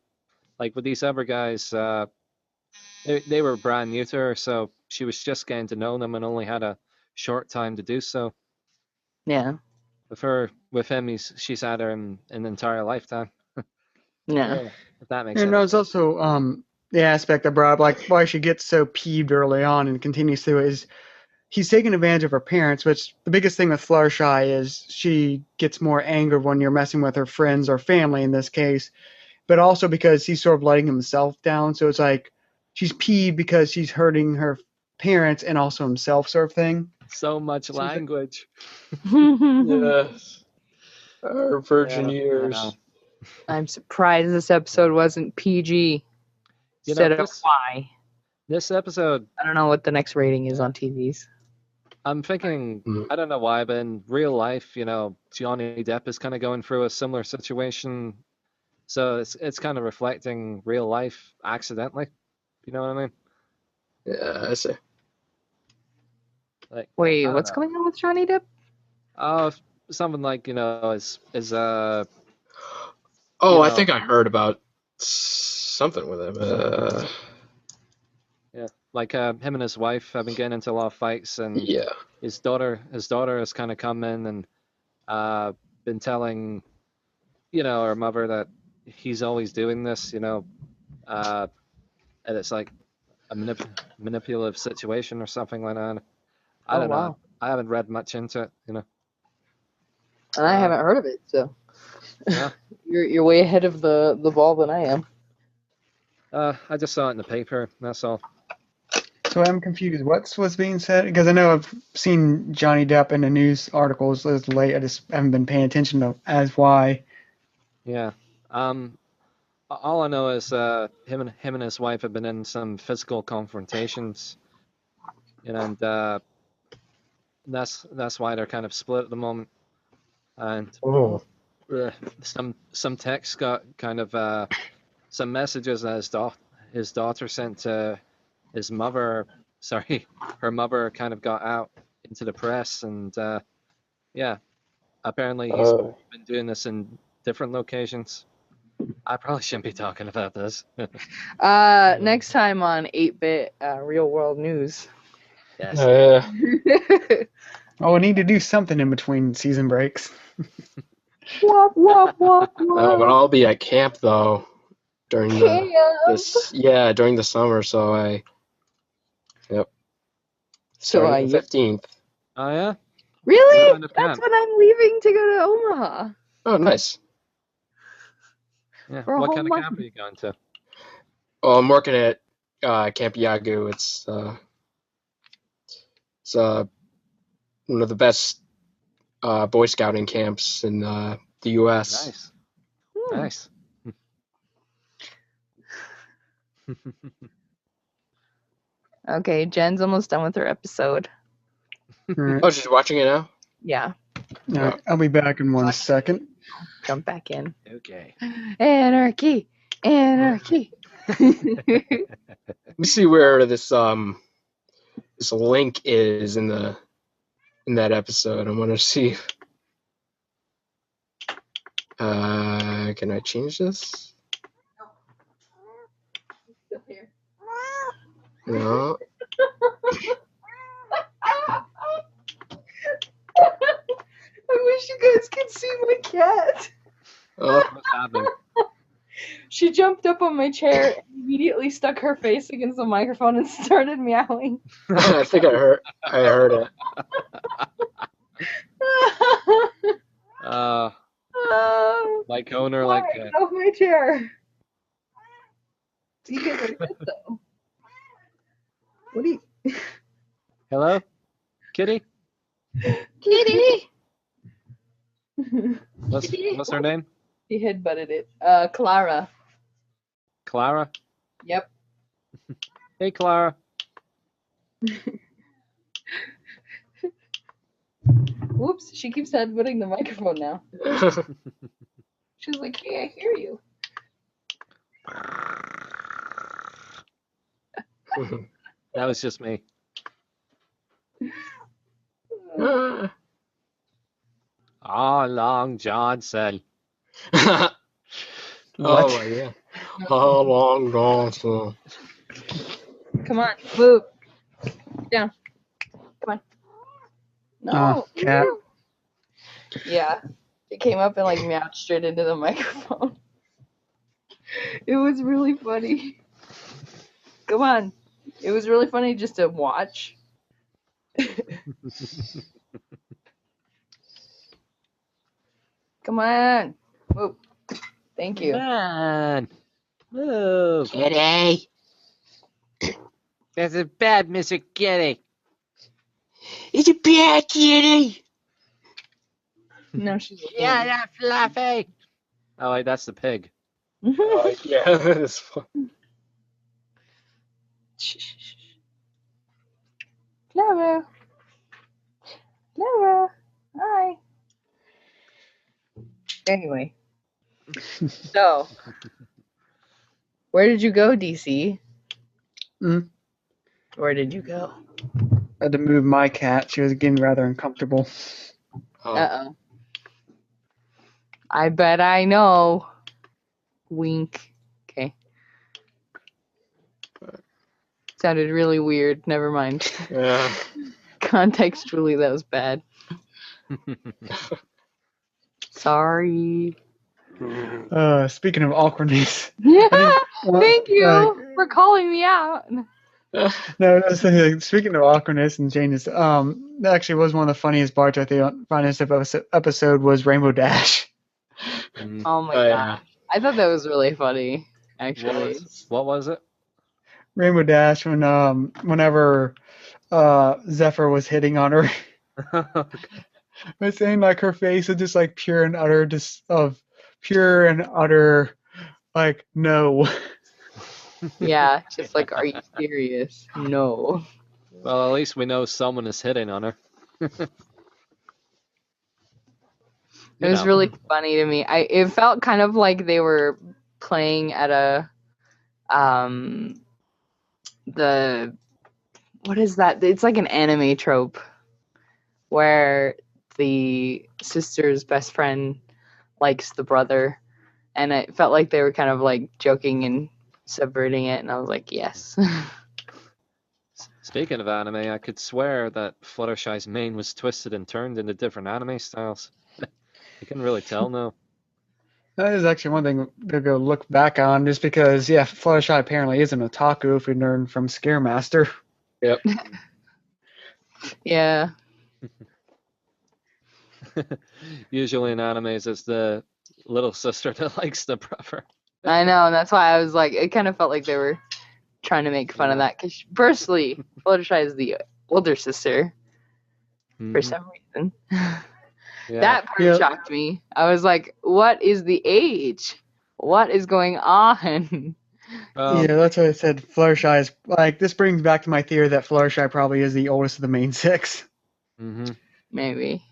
Like with these other guys, they were brand new to her, so she was just getting to know them and only had a short time to do so. Yeah. With him, she's had her in an entire lifetime. Yeah. If that makes And sense. there's also the aspect I brought up, like why she gets so peeved early on and continues to, is he's taking advantage of her parents, which the biggest thing with Fluttershy is she gets more anger when you're messing with her friends or family in this case, but also because he's sort of letting himself down. So it's like she's peeved because she's hurting her parents and also himself, sort of thing. So much language. Yes. Our virgin years. I'm surprised this episode wasn't PG instead of Y. This episode, I don't know what the next rating is on TVs. I'm thinking, I don't know why, but in real life, you know, Johnny Depp is kind of going through a similar situation. So it's kind of reflecting real life accidentally. You know what I mean? Yeah, I see. Like, wait, what's going on with Johnny Depp? Something like, you know, I think I heard about something with him. Yeah, like him and his wife have been getting into a lot of fights, and his daughter has kind of come in and been telling, you know, her mother that he's always doing this, you know, and it's like a manipulative situation or something like that. I don't know. I haven't read much into it, you know. And I haven't heard of it, so yeah. you're way ahead of the ball than I am. I just saw it in the paper. That's all. So I'm confused. What's being said? Because I know I've seen Johnny Depp in the news articles as late. I just haven't been paying attention to as why. Yeah. All I know is him and his wife have been in some physical confrontations, and that's why they're kind of split at the moment. And some text got kind of some messages that his daughter sent to his mother. Sorry, her mother kind of got out into the press, and apparently he's been doing this in different locations. I probably shouldn't be talking about this. Next time on 8-Bit Real World News. Yes. We need to do something in between season breaks. Wop, wop, wop, wop. But I'll be at camp though during during the summer. So starting the 15th. Oh yeah. Really? That's when I'm leaving to go to Omaha. Oh, nice. Yeah. What kind of camp are you going to? Oh, I'm working at Camp Yagu. It's one of the best Boy Scouting camps in the U.S. Nice. Nice. Okay, Jen's almost done with her episode. Right. Oh, she's watching it now? Yeah. All right, I'll be back in 1 second. Jump back in. Okay. Anarchy. Anarchy. Let me see where this link is in that episode. I want to see. Can I change this? Still here. No. I wish you guys could see my cat. Oh. What's happening? She jumped up on my chair and immediately stuck her face against the microphone and started meowing. I think I heard it. Like owner, like get off my chair. You guys are good though. What do you? Hello, Kitty. Kitty. What's her name? He headbutted it. Clara. Clara? Yep. Hey, Clara. Whoops, she keeps headbutting the microphone now. She's like, hey, I hear you. That was just me. Ah, Long Johnson. Oh my god. How long Johnson? Come on, move. Down. Come on. No. Cat. Yeah. It came up and like meowed straight into the microphone. It was really funny. Come on. It was really funny just to watch. Come on. Move. Thank you. Man. Move. Kitty. That's a bad Mr. Kitty. It's a bad kitty. No, she's Yeah, not fluffy. Oh, wait, that's the pig. Yeah, that's fun. Clara. Clara. Hi. Anyway. So, where did you go, DC? Where did you go? I had to move my cat. She was getting rather uncomfortable. Uh-oh. I bet I know. Wink. Okay. Sounded really weird. Never mind. Yeah. Contextually, that was bad. Sorry. Speaking of awkwardness. Yeah, thank you for calling me out. No, speaking of awkwardness and changes, that actually was one of the funniest parts. I think funniest episode was Rainbow Dash. Oh my gosh. I thought that was really funny, actually. What was it? Rainbow Dash whenever Zephyr was hitting on her. I was saying like her face is just like pure and utter like no. Yeah, just like, are you serious? No. Well, at least we know someone is hitting on her. It was really funny to me. It felt kind of like they were playing at a what is that? It's like an anime trope where the sister's best friend likes the brother, and it felt like they were kind of like joking and subverting it, and I was like, yes. Speaking of anime, I could swear that Fluttershy's mane was twisted and turned into different anime styles. You can really tell now. That is actually one thing to go look back on, just because, yeah, Fluttershy apparently is an otaku if we learn from Scaremaster. Yep. Yeah. Usually in animes, it's the little sister that likes the brother. I know, and that's why I was like, it kind of felt like they were trying to make fun of that, because personally, Fluttershy is the older sister for some reason. Yeah. That part shocked me. I was like, what is the age? What is going on? Yeah, that's why I said Fluttershy is, like, this brings back to my theory that Fluttershy probably is the oldest of the main six. Maybe.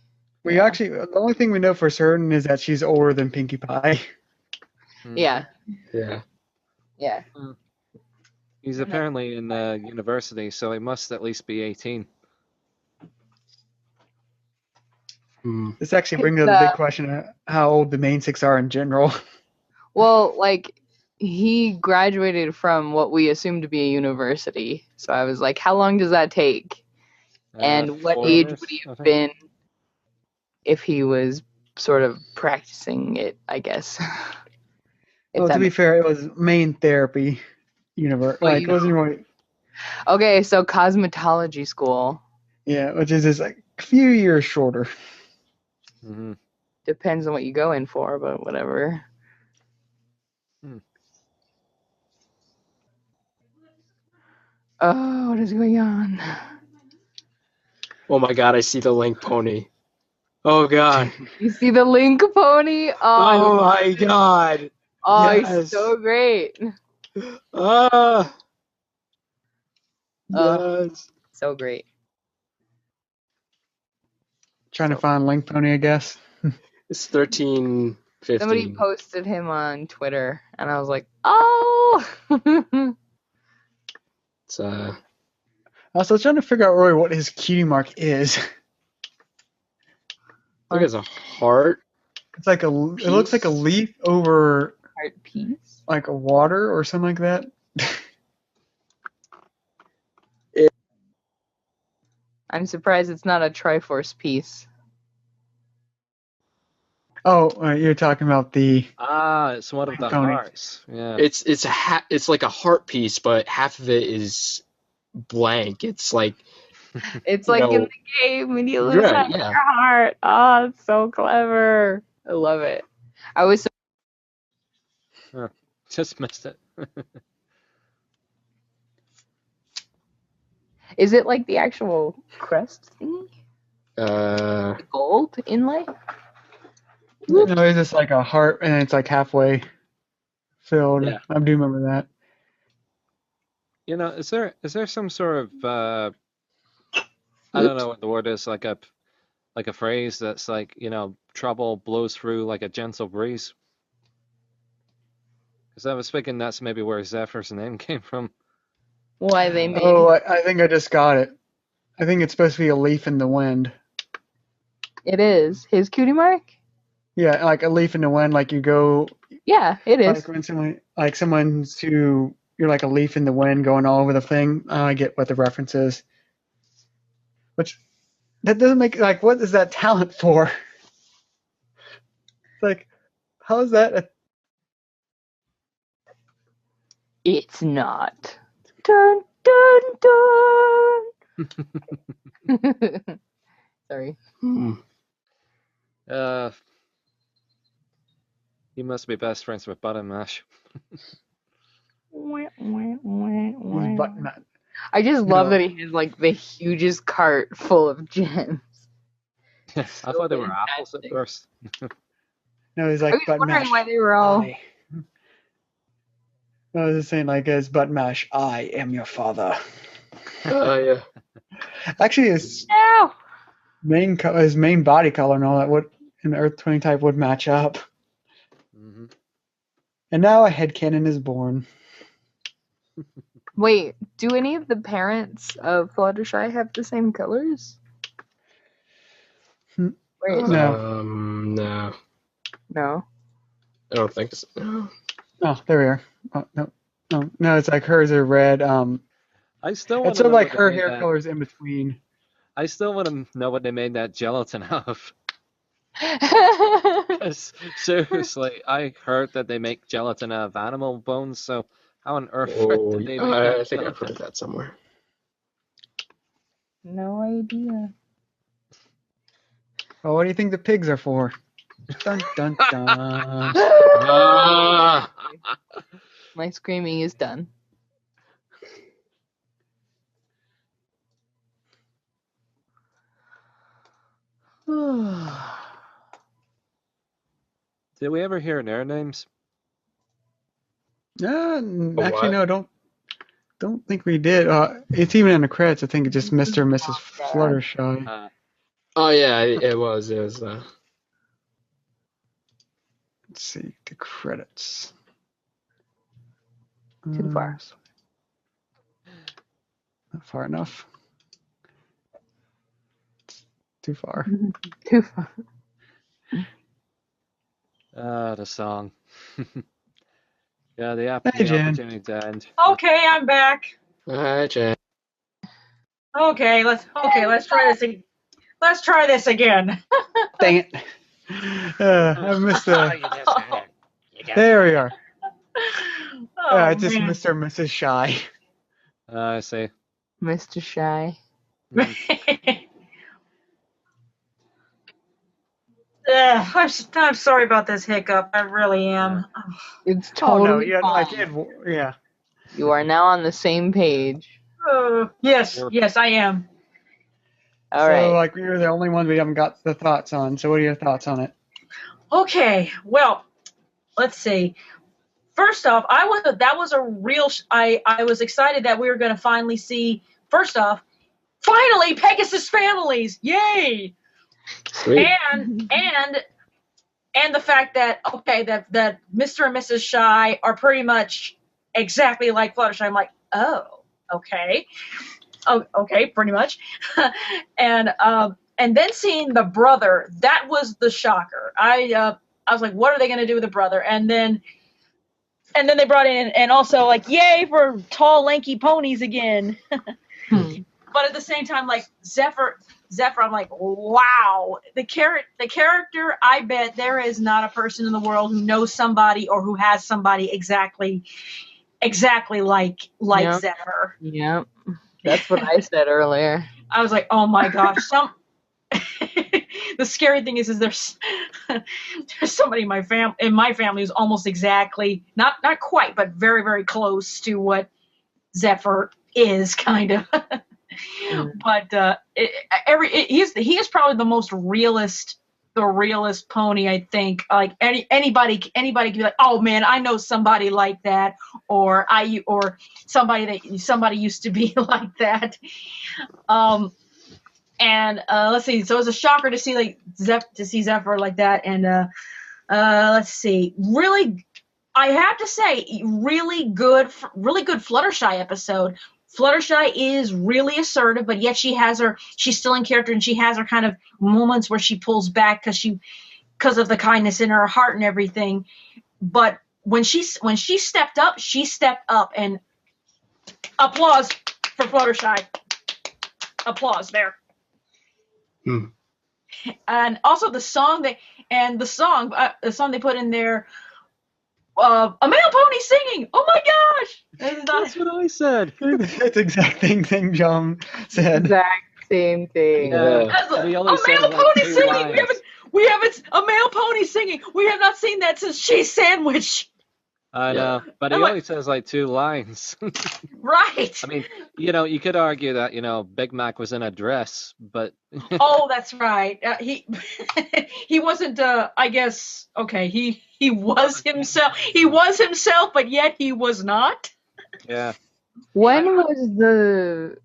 Actually, the only thing we know for certain is that she's older than Pinkie Pie. Yeah. Yeah. Yeah. He's apparently in university, so he must at least be 18. This actually brings up the big question of how old the main six are in general. Well, like, he graduated from what we assumed to be a university. So I was like, how long does that take? And what age would he have been if he was sort of practicing it, I guess? Well, to be fair, it was main therapy universe. Like, it wasn't really... Okay, so cosmetology school. Yeah, which is just like a few years shorter. Depends on what you go in for, but whatever. Oh, what is going on? Oh my god, I see the link pony. Oh god. You see the Link pony? Oh my god. Oh, Yes. he's so great. Ah. Yes. So great. Trying to find Link Pony, I guess. It's 13, 15. Somebody posted him on Twitter, and I was like, oh! It's Also, trying to figure out Roy what his cutie mark is. I think it's a heart. It's like it looks like a leaf over Heart piece? like a water or something like that. I'm surprised it's not a Triforce piece. Oh, you're talking about the. It's one of the Pony. hearts. Yeah. It's like a heart piece, but half of it is blank. It's like It's like in the game when you lose half your heart. Oh, it's so clever. I love it. I was Just missed it. Is it like the actual crest thingy? The gold inlay? No, it's just like a heart, and it's like halfway filled. Yeah. I do remember that. You know, is there some sort of I don't know what the word is, like a phrase that's like, you know, trouble blows through like a gentle breeze? Because I was thinking that's maybe where Zephyr's name came from. Why they made Oh, I think I just got it. I think it's supposed to be a leaf in the wind. it is. His cutie mark? Yeah, like a leaf in the wind, like you go. Yeah, it is. Like when someone's who you're like a leaf in the wind going all over the thing. I get what the reference is. Which that doesn't make like what is that talent for? It's like how is that? It's not. Dun dun dun. Sorry. He must be best friends with Button Mash. I just love that he has like the hugest cart full of gems. I thought they were apples at first. No, he's like I was Button wondering Mash. why they were all. I was just saying, like, as Button Mash, I am your father. Yeah. Actually, his main body color and all that would an Earth Twin type would match up. Mm-hmm. And now a headcanon is born. Wait, do any of the parents of Fluttershy have the same colors? Wait, No. No. No. I don't think so. No. Oh, there we are. Oh, no, it's like hers are red. I still want It's to sort of know like what they her made hair that- colors in between. I still want to know what they made that gelatin of. 'Cause seriously, I heard that they make gelatin out of animal bones, so how on earth Oh, did they yeah, make I that think I've gelatin? heard that somewhere. No idea. Well, what do you think the pigs are for? Dun dun dun. My screaming is done. Did we ever hear their names? Actually, no, don't think we did. It's even in the credits. I think it's just Mr. and Mrs. Fluttershy. Oh yeah, it was. It was. Let's see the credits. Too far. Not far enough. Too far. Too far. The song. Yeah, the Hey, Jen. opportunity to end. Okay, I'm back. Hi, Jen. Okay, let's try this. Let's try this again. Dang it! I missed the. There we are. Oh, Just man. Mr. and Mrs. Shy. I see. Mr. Shy. I'm sorry about this hiccup. I really am. It's Oh no! totally Yeah, I fine. did. Yeah. You are now on the same page. Yes, I am. All right. like, we're the only one we haven't got the thoughts on. So, what are your thoughts on it? Okay, well, let's see. First off, that was a real. I was excited that we were going to finally see. First off, finally Pegasus families, yay! Sweet. And the fact that that Mr. and Mrs. Shy are pretty much exactly like Fluttershy. I'm like, oh, okay, pretty much. And then seeing the brother, that was the shocker. I was like, what are they going to do with the brother? And then they brought in, and also like, yay for tall, lanky ponies again. But at the same time, like Zephyr, I'm like, wow, the character. I bet there is not a person in the world who knows somebody or who has somebody exactly like Yep. Zephyr. Yep. That's what I said earlier. I was like, oh my gosh, the scary thing is there's somebody in my family who's almost exactly, not quite, but very, very close to what Zephyr is, kind of. But he is probably the most realist pony, I think. Like anybody can be like, oh man, I know somebody like that, or somebody used to be like that. And let's see. So it was a shocker to see Zephyr like that. And let's see. Really, I have to say, really good Fluttershy episode. Fluttershy is really assertive, but yet she's still in character, and she has her kind of moments where she pulls back because of the kindness in her heart and everything. But when she stepped up, and applause for Fluttershy. Applause there. And also the song they put in there, a male pony singing. Oh my gosh! That's what I said. That's the exact thing John said. Exact same thing. Yeah. A male pony singing. We haven't a male pony singing. We have not seen that since Cheese Sandwich. I know, but he only says like 2 lines. Right. I mean, you could argue that, Big Mac was in a dress, but... Oh, that's right. He wasn't, I guess, okay, he was himself. He was himself, but yet he was not. Yeah. When was the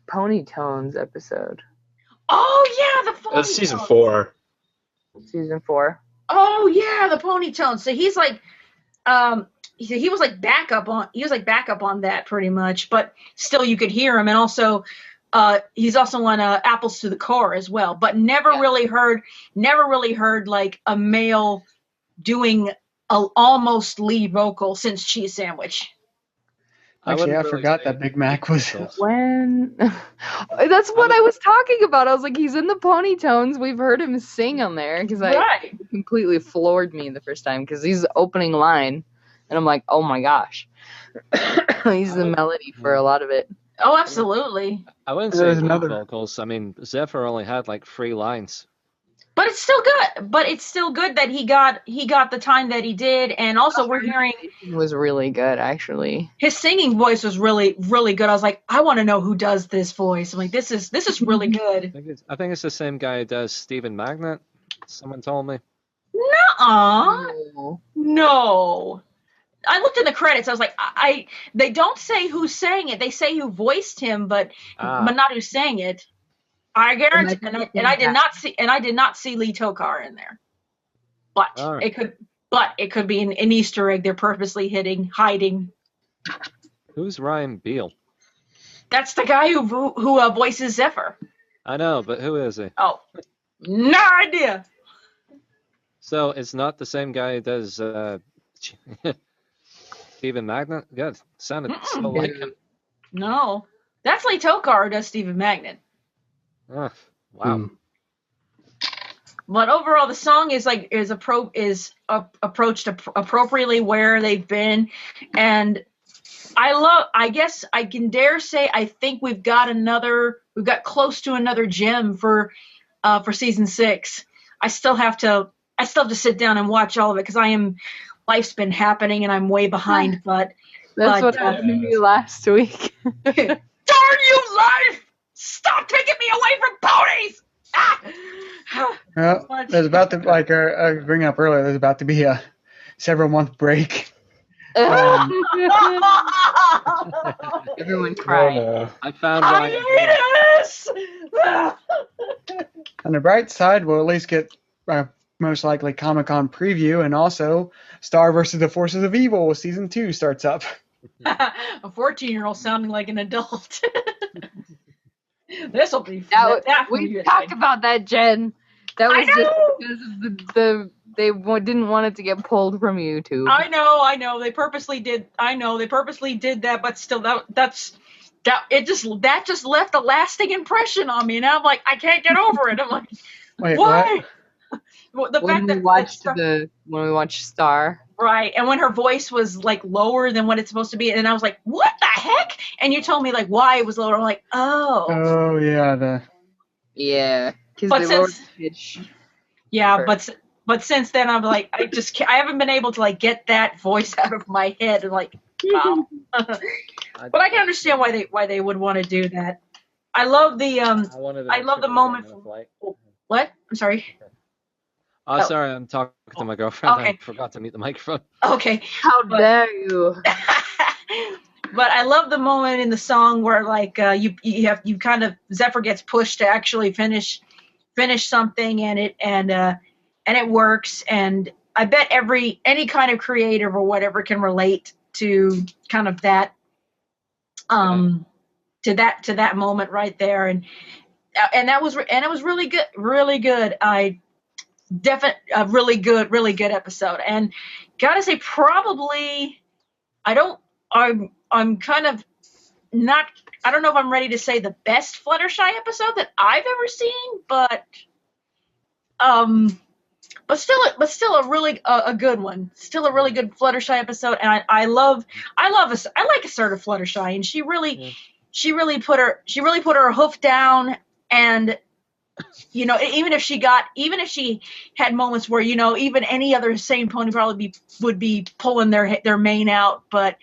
Ponytones episode? Oh, yeah, the Ponytones. That's season 4. Season 4. Oh, yeah, the Ponytones. So he's like... he was like backup on that pretty much, but still you could hear him. And also he's also on Apples to the Core as well, but never really heard like a male doing a almost lead vocal since Cheese Sandwich. Actually, I forgot that Big Mac was. When? That's what I was talking about. I was like, he's in the Ponytones. We've heard him sing on there because it completely floored me the first time because he's the opening line, and I'm like, oh my gosh, he's the melody for a lot of it. Oh, absolutely. I wouldn't say lead vocals. I mean, Zephyr only had like 3 lines. But it's still good. But it's still good that he got the time that he did, and also we're hearing it was really good actually. His singing voice was really, really good. I was like, I want to know who does this voice. I'm like, this is really good. I think it's the same guy who does Stephen Magnet. Someone told me. Nuh-uh. No. I looked in the credits. I was like, they don't say who sang it. They say who voiced him, but not who sang it. I guarantee, and I did not see Lee Tokar in there. But it could be an Easter egg they're purposely hiding. Who's Ryan Beale? That's the guy who voices Zephyr. I know, but who is he? Oh, no idea. So it's not the same guy who does Stephen Magnet? God, sounded so like him. No, that's Lee Tokar who does Stephen Magnet. Oh, wow. But overall, the song is approached appropriately where they've been, and I guess I can dare say I think we've got close to another gem for season 6. I still have to sit down and watch all of it because life's been happening and I'm way behind. But that's what happened to me last week. Darn you, life! Stop taking me away from ponies! Ah! Well, there's about to, like I was bringing up earlier, there's about to be a several month break. Everyone Oh, cried. no. I found why. Hiatus! On the bright side, we'll at least get most likely Comic-Con preview, and also Star versus the Forces of Evil Season 2 starts up. A 14-year-old sounding like an adult. This will be We talked about that, Jen. That was just because of they didn't want it to get pulled from YouTube. I know. They purposely did. That, but still, that just left a lasting impression on me. And I'm like, I can't get over it. I'm like, Wait, why? The when we watched Star, right, and when her voice was like lower than what it's supposed to be, and I was like, what the heck? And you told me like why it was lower. I'm like, Oh yeah, yeah, because But they since- lowered the pitch. yeah, but since then I'm like, I haven't been able to like get that voice out of my head and like, wow. But I can understand why they would want to do that. I love the I love the moment. What? I'm sorry. Oh, sorry, I'm talking to my girlfriend. Okay. I forgot to mute the microphone. Okay. How dare you? But I love the moment in the song where like you kind of Zephyr gets pushed to actually finish something, and it works. And I bet any kind of creative or whatever can relate to kind of that to that moment right there, and it was really good. A really good episode, and gotta say probably I'm kind of not, I don't know if I'm ready to say the best Fluttershy episode that I've ever seen, but still a really a good one. Still a really good Fluttershy episode, and I like assertive Fluttershy, and she really put her hoof down, and you know, even if she had moments where, you know, even any other sane pony probably would be pulling their mane out, but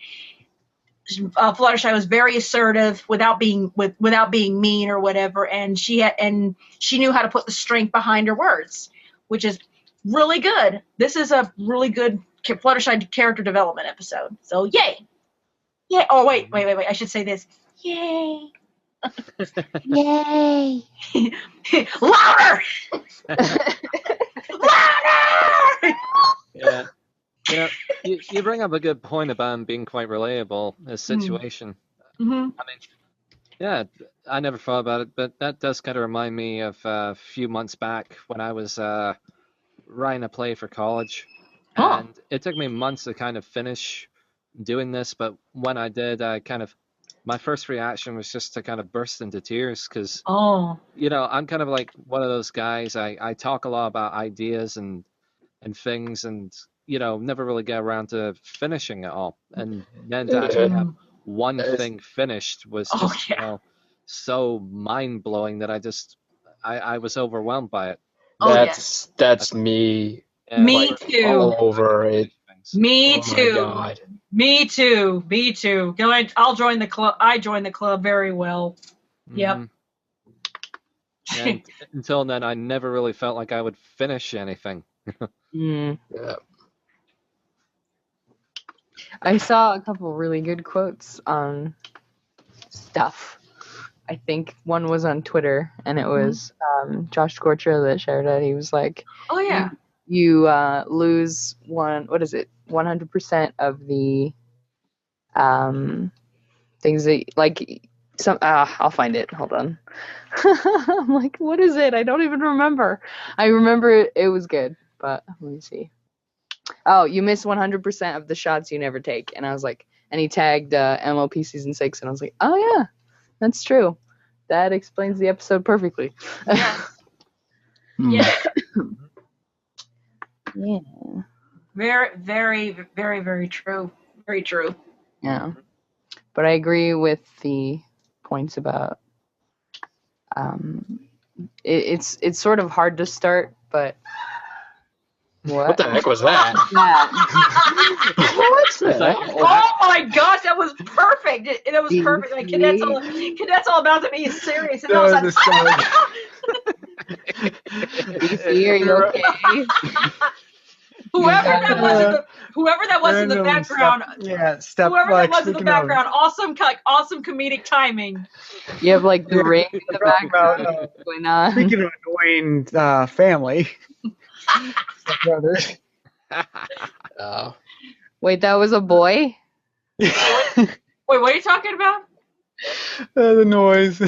Fluttershy was very assertive without being mean or whatever, and she knew how to put the strength behind her words, which is really good. This is a really good Fluttershy character development episode. So yay! Oh wait! I should say this. Yay! Yay! Louder! Louder! Yeah. Yeah, you bring up a good point about being quite relatable, a situation. Mm-hmm. I mean, yeah, I never thought about it, but that does kind of remind me of a few months back when I was writing a play for college. And it took me months to kind of finish doing this, but when I did, my first reaction was just to kind of burst into tears because, you know, I'm kind of like one of those guys, I talk a lot about ideas and things, and you know, never really get around to finishing it all. And then to actually have one thing finished was just, you know, so mind blowing that I was overwhelmed by it. That's me. Yeah. Me too. All over it. Me Oh too. my God. Me too. I'll join the club. I joined the club very well. Yep. And until then, I never really felt like I would finish anything. Yeah. I saw a couple really good quotes on stuff. I think one was on Twitter, and it was Josh Scorcher that shared it. He was like, "Oh yeah, you lose 100% of the things that like some. I'll find it. Hold on. I'm like, what is it? I don't even remember. I remember it was good, but let me see. Oh, you miss 100% of the shots you never take. And I was like, and he tagged MLP Season 6, and I was like, oh yeah, that's true. That explains the episode perfectly. Yeah. Yeah. Very, very, very, very true. Very true. Yeah. But I agree with the points about it's sort of hard to start, but What the heck was that? What's that? Oh my gosh, that was perfect. It was perfect. Like cadet's all about to be serious, and all of a sudden, DC, are you okay? Whoever that was in the background, whoever that was in the background, awesome comedic timing. You have like the ring in the background going on. Speaking of annoying family, stepbrothers. Wait, that was a boy? Wait, what are you talking about? The noise.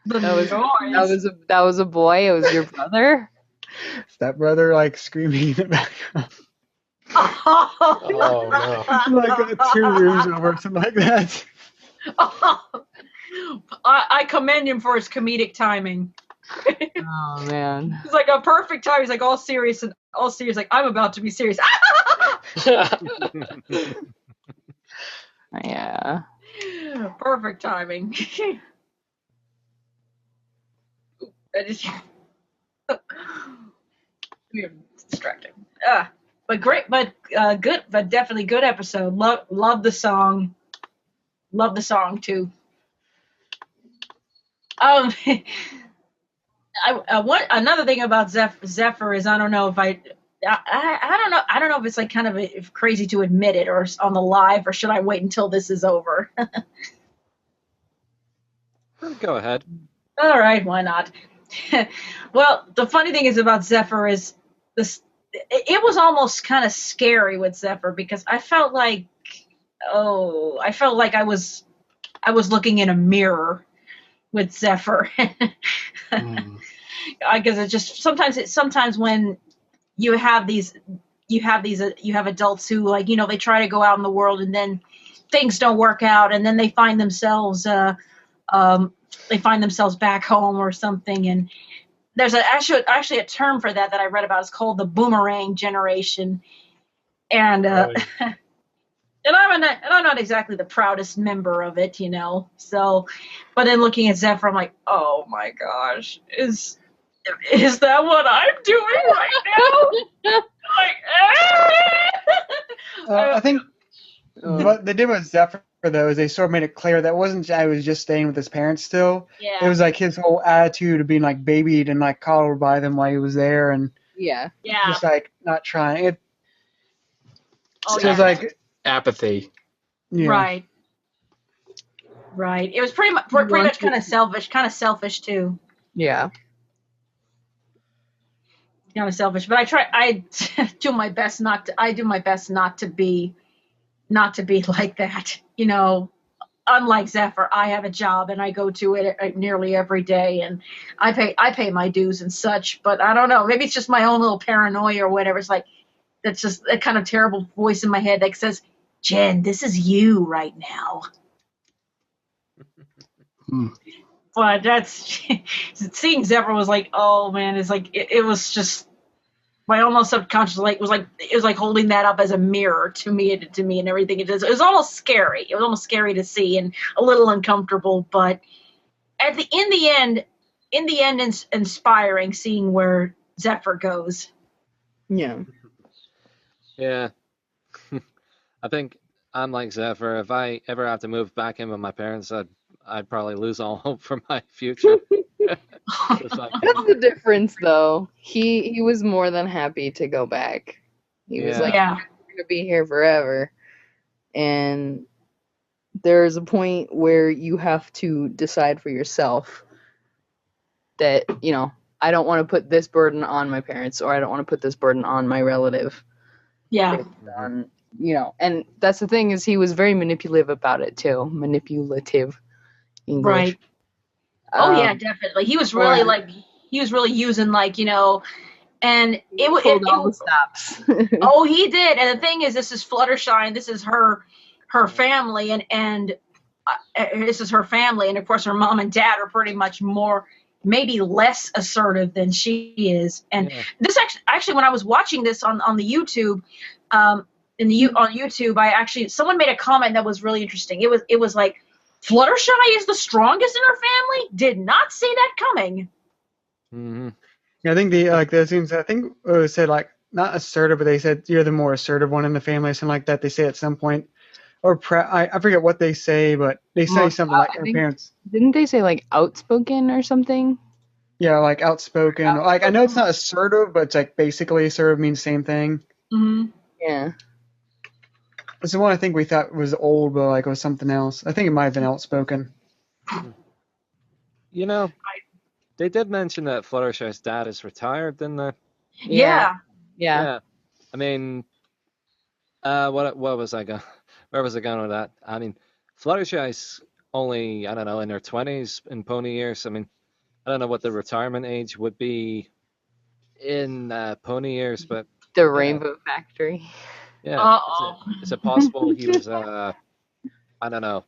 That was a boy. It was your brother. Stepbrother, like screaming in the background. Oh no! Like 2 rooms over, something like that. I commend him for his comedic timing. Oh man! It's like a perfect time. He's like all serious. Like I'm about to be serious. Yeah. Perfect timing. Distracting. But great, but good, but definitely good episode. Love the song. Love the song too. Another thing about Zephyr is I don't know if I don't know if it's like kind of crazy to admit it or on the live, or should I wait until this is over? Go ahead. All right, why not? Well, the funny thing is about Zephyr is this. It was almost kind of scary with Zephyr because I felt like I was looking in a mirror with Zephyr. I guess it just sometimes when you have adults who, like, you know, they try to go out in the world and then things don't work out and then they find themselves back home or something. And there's actually a term for that I read about. It's called the boomerang generation. And and I'm not exactly the proudest member of it, you know. So, but then looking at Zephyr, I'm like, oh my gosh, is that what I'm doing right now? Like, I think what they did with Zephyr though is they sort of made it clear that wasn't I was just staying with his parents still. Yeah. It was like his whole attitude of being like babied and like coddled by them while he was there, and just like not trying. It was like apathy. Yeah. Right. It was pretty much kind of selfish too. Yeah. Kind of selfish, but I do my best not to be like that. You know, unlike Zephyr, I have a job and I go to it nearly every day, and I pay my dues and such. But I don't know, maybe it's just my own little paranoia or whatever. It's like that's just a kind of terrible voice in my head that says, "Jen, this is you right now." But that's seeing Zephyr was like, oh man, it's like it was just my almost subconscious it was like holding that up as a mirror to me and everything. It was almost scary. It was almost scary to see and a little uncomfortable, but in the end, inspiring seeing where Zephyr goes. Yeah. Yeah. I think unlike Zephyr, if I ever have to move back in with my parents, I'd probably lose all hope for my future. That's the difference, though. He was more than happy to go back. He was like, I'm gonna be here forever. And there's a point where you have to decide for yourself that, you know, I don't want to put this burden on my parents, or I don't want to put this burden on my relative. Yeah. You know, and that's the thing, is he was very manipulative about it too. Manipulative English. Right. Oh yeah, definitely. He was really using, like, you know, and it pulled all the stops. Oh, he did. And the thing is, this is Fluttershy, and this is her family, and this is her family, and of course her mom and dad are pretty much maybe less assertive than she is. And this actually when I was watching this on the YouTube, on YouTube, someone made a comment that was really interesting. It was like, Fluttershy is the strongest in her family? Did not see that coming. Mm-hmm. Yeah, I think I think it said like not assertive, but they said you're the more assertive one in the family, or something like that. They say at some point, or I forget what they say, but they say Most, something like I her think, parents. didn't they say like outspoken or something? Yeah, like outspoken. Like I know it's not assertive, but it's like basically assertive means same thing. Hmm. Yeah. It's the one I think we thought was old, but like it was something else. I think it might have been outspoken. You know, they did mention that Fluttershy's dad is retired, didn't they? Yeah. Yeah. Yeah. I mean, what was I going? Where was I going with that? I mean, Fluttershy's only, I don't know, in her 20s in pony years. I mean, I don't know what the retirement age would be in pony years, but The yeah, Rainbow Factory. yeah. Uh-oh. Is it possible he was, I don't know,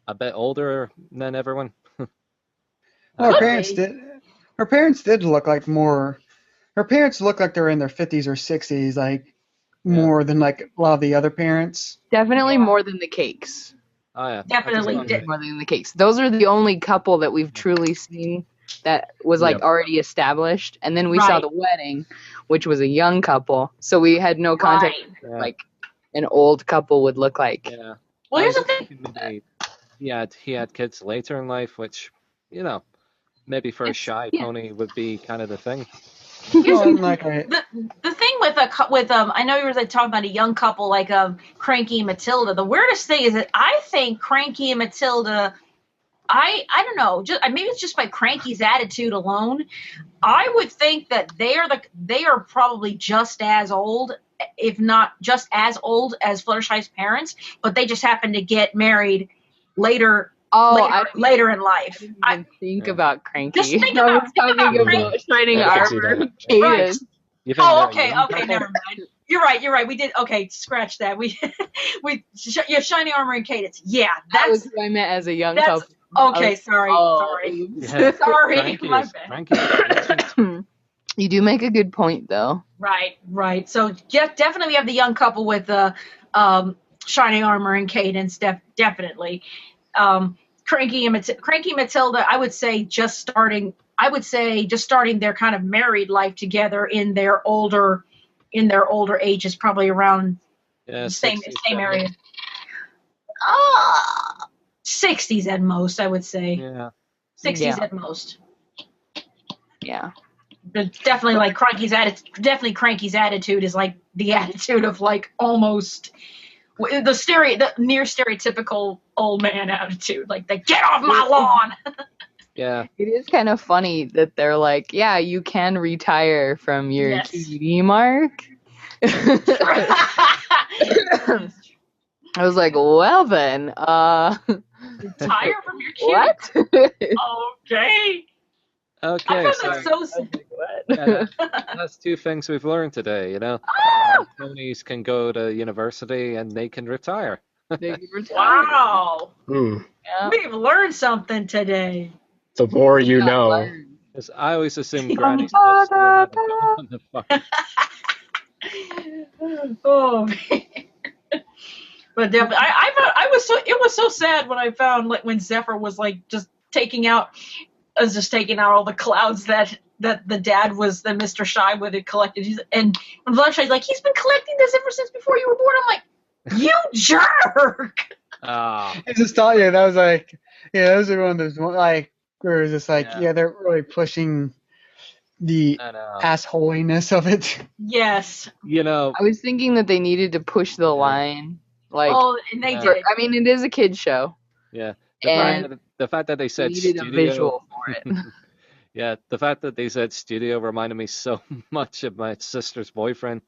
a bit older than everyone? Well, Could be. her parents did look like more. Her parents looked like they were in their 50s or 60s, like Yeah. more than like a lot of the other parents. Definitely Yeah. more than the Cakes. Oh yeah, Definitely. More than the Cakes. Those are the only couple that we've truly seen that was like Yep. already established. And then we saw Right. the wedding, which was a young couple. So we had no context Right. Yeah. like an old couple would look like. Yeah. Well, I here's was the thing. thinking maybe he had kids later in life, which, you know, maybe for a shy yeah. pony would be kind of the thing. Here's Well, the, like the thing with I know you were like, talking about a young couple like Cranky and Matilda. The weirdest thing is that I think Cranky and Matilda, I don't know, just maybe it's just by Cranky's attitude alone. I would think that they are probably just as old, if not just as old as Fluttershy's parents, but they just happen to get married later. Later in life. I didn't think about Cranky. Just think I about, was talking about Shining I can see Armor. that. Cadence. You think Oh, they're a okay, young okay, couple? never mind. You're right. We did, okay, scratch that. Yeah, Shining Armor and Cadence. Yeah, That was that's who I meant as a young that's couple. okay. Sorry. oops. Yeah. Sorry, Cranky my is- bad. Cranky is ancient. You do make a good point, though. Right. So definitely we have the young couple with the Shining Armor and Cadence. Definitely. Cranky Matilda, I would say just starting their kind of married life together in their older ages, probably around Yeah, the same 60s, area. 60s at most, I would say. Yeah. 60s Yeah. at most. Yeah. But definitely like Cranky's attitude is like the attitude of like almost the near stereotypical old man attitude, like the get off my lawn. Yeah. It is kind of funny that they're like, yeah, you can retire from your Yes. QD mark. I was like, well then, Retire from your kid. what? Okay. I Okay, thought so that's so sad. yeah, that's two things we've learned today, you know. Ponies can go to university and they can retire. They can retire. Wow. Yeah. We've learned something today. The more you Not know. learned. 'Cause I always assumed grannies just still had a job on the farm. Oh man. But definitely, it was so sad when I found like when Zephyr was like just taking out all the clouds that the dad was that Mr. Shywood had collected. And when Fluttershy's like, he's been collecting this ever since before you were born. I'm like, you jerk. It's just thought, yeah, that was like, yeah, those are one of those like where it was just like, yeah, they're really pushing the I know. assholiness of it. Yes. You know, I was thinking that they needed to push the line. Like, Oh, and they Yeah. did. I mean, it is a kid's show. yeah. And The fact that they They said needed a studio. visual for it. Yeah, the fact that they said studio reminded me so much of my sister's boyfriend.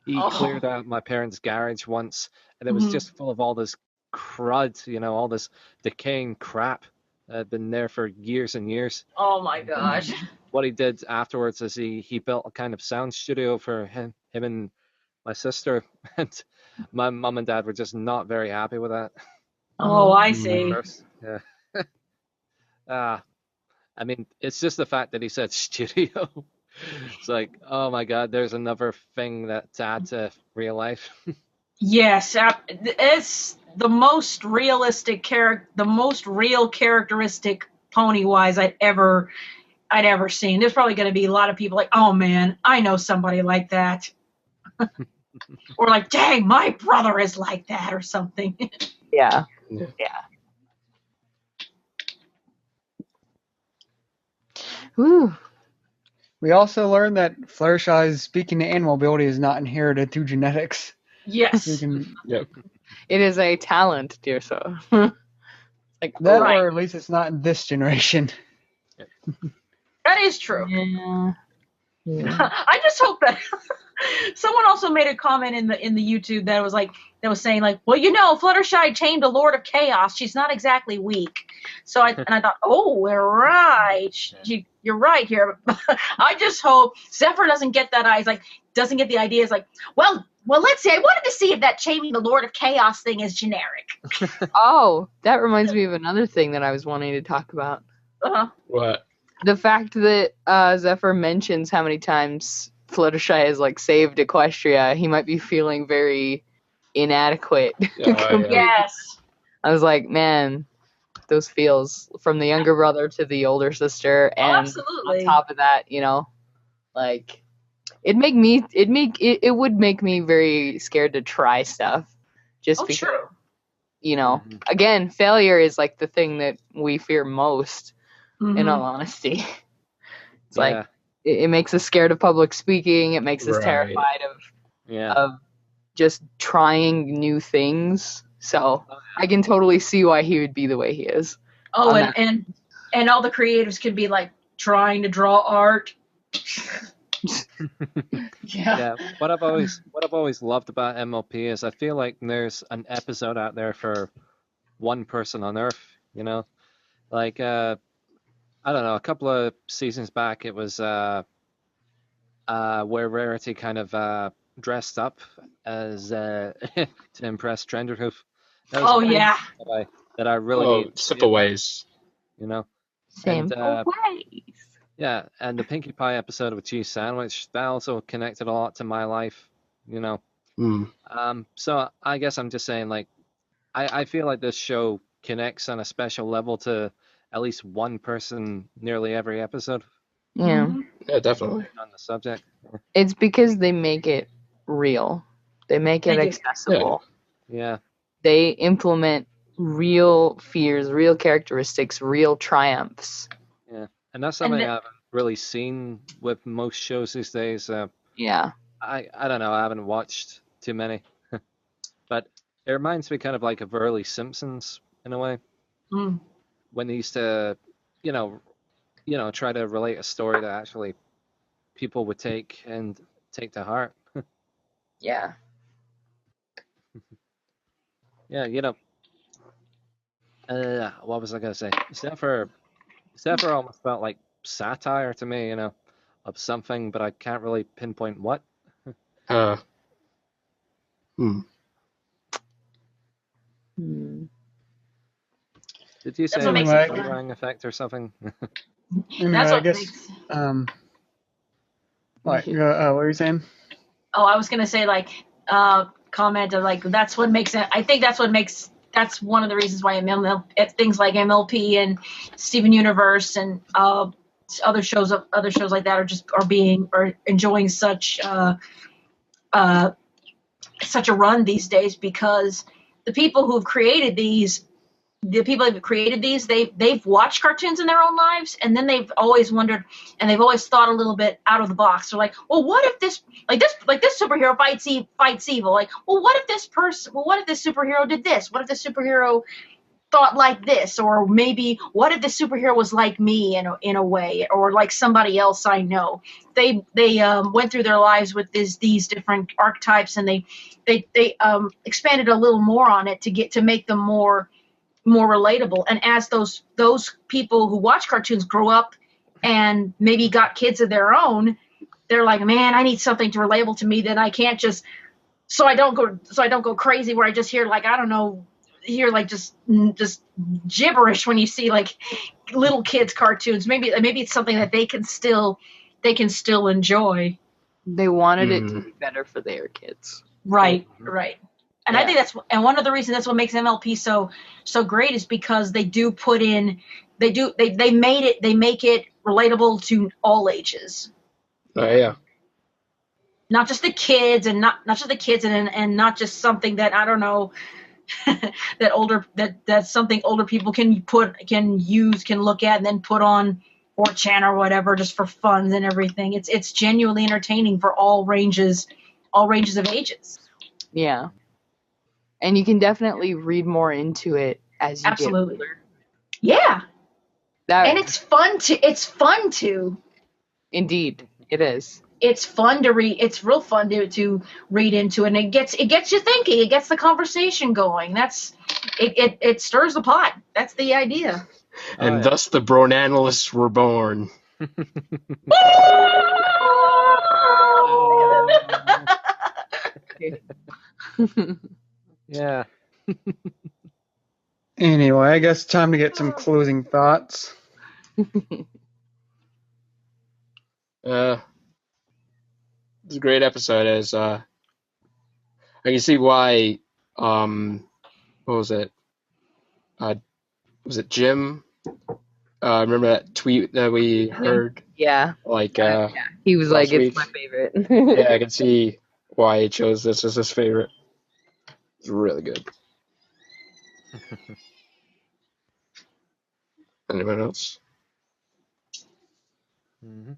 He Oh. cleared out my parents' garage once, and it was Mhm. just full of all this crud, you know, all this decaying crap that had been there for years and years. Oh my gosh. What he did afterwards is he built a kind of sound studio for him and my sister, and my mom and dad were just not very happy with that. Oh, I at see. first. Yeah. I mean, it's just the fact that he said studio. It's like, oh my God, there's another thing that to add to real life. Yes, it's the most realistic the most real characteristic pony-wise I'd ever I'd ever seen. There's probably going to be a lot of people like, oh man, I know somebody like that. Or like, dang, my brother is like that or something. Yeah. Whew. We also learned that Fluttershy's speaking to animal ability is not inherited through genetics. Yes. We can, Yep. It is a talent, dear so. Like that, Right. or at least it's not in this generation. That is true. Yeah. I just hope that someone also made a comment in the YouTube that was saying like, well, you know, Fluttershy tamed a Lord of Chaos. She's not exactly weak. So I thought, oh, we're right. You're right here. I just hope Zephyr doesn't get that doesn't get the idea. It's like, well, let's see. I wanted to see if that taming the Lord of Chaos thing is generic. Oh, that reminds me of another thing that I was wanting to talk about. Uh-huh. What? The fact that Zephyr mentions how many times Fluttershy has like saved Equestria, he might be feeling very inadequate. Yes. I was like, man, those feels from the younger brother to the older sister, and absolutely. on top of that, you know, like it would make me very scared to try stuff, just because, true. you know, again, failure is like the thing that we fear most. In all honesty, it's like it makes us scared of public speaking. It makes us terrified of just trying new things. So I can totally see why he would be the way he is. Oh, and all the creatives could be like trying to draw art. Yeah. What I've always loved about MLP is I feel like there's an episode out there for one person on Earth. You know, like I don't know, a couple of seasons back, it was where Rarity kind of dressed up as to impress Trenderhoof. That I really Sipaways. You know, same ways. Yeah, and the Pinkie Pie episode with Cheese Sandwich, that also connected a lot to my life. You know, so I guess I'm just saying, like, I feel like this show connects on a special level to at least one person nearly every episode. Yeah. Yeah, definitely. On the subject. It's because they make it real. They make it accessible. Yeah. They implement real fears, real characteristics, real triumphs. Yeah. And that's something I haven't really seen with most shows these days. Yeah. I don't know. I haven't watched too many. But it reminds me kind of like of early Simpsons in a way. When they used to, you know, try to relate a story that actually people would take to heart. Yeah. Yeah, you know. What was I gonna say? Zephyr almost felt like satire to me, you know, of something, but I can't really pinpoint what. Did you say like a boomerang effect or something? That's what I guess. What were you saying? Oh, I was gonna say like comment of like that's what makes it. I think that's one of the reasons why things like MLP and Steven Universe and other shows like that are enjoying such a run these days, because the people who've created these, they've watched cartoons in their own lives, and then they've always wondered, and they've always thought a little bit out of the box. They're like, well, what if this superhero fights evil? Like, well, what if this superhero did this? What if this superhero thought like this? Or maybe what if this superhero was like me in a way, or like somebody else I know? They went through their lives with these different archetypes, and they expanded a little more on it to make them more relatable. And as those people who watch cartoons grow up and maybe got kids of their own, they're like, man, I need something to relatable to me that I can't just, so I don't go crazy where I just hear like, I don't know, just gibberish when you see like little kids cartoons. Maybe it's something that they can still enjoy. They wanted it to be better for their kids. Right. And I think one of the reasons that's what makes MLP so great is because they do put in, they make it relatable to all ages. Oh yeah. Not just the kids, and not just the kids, and not just something that, I don't know, that's something older people can look at and then put on 4chan or whatever just for fun and everything. It's genuinely entertaining for all ranges of ages. Yeah. And you can definitely read more into it as you get older. Yeah. And it's fun to. Indeed, it is. It's fun to read. It's real fun to read into, and it gets you thinking. It gets the conversation going. It stirs the pot. That's the idea. And thus the Bronanalists were born. Yeah. Anyway, I guess time to get some closing thoughts. It's a great episode. As I can see why. What was it? Was it Jim? Remember that tweet that we heard? Yeah. Like he was like, week? "It's my favorite." Yeah, I can see why he chose this as his favorite. It's really good. Anyone else? Mm-hmm.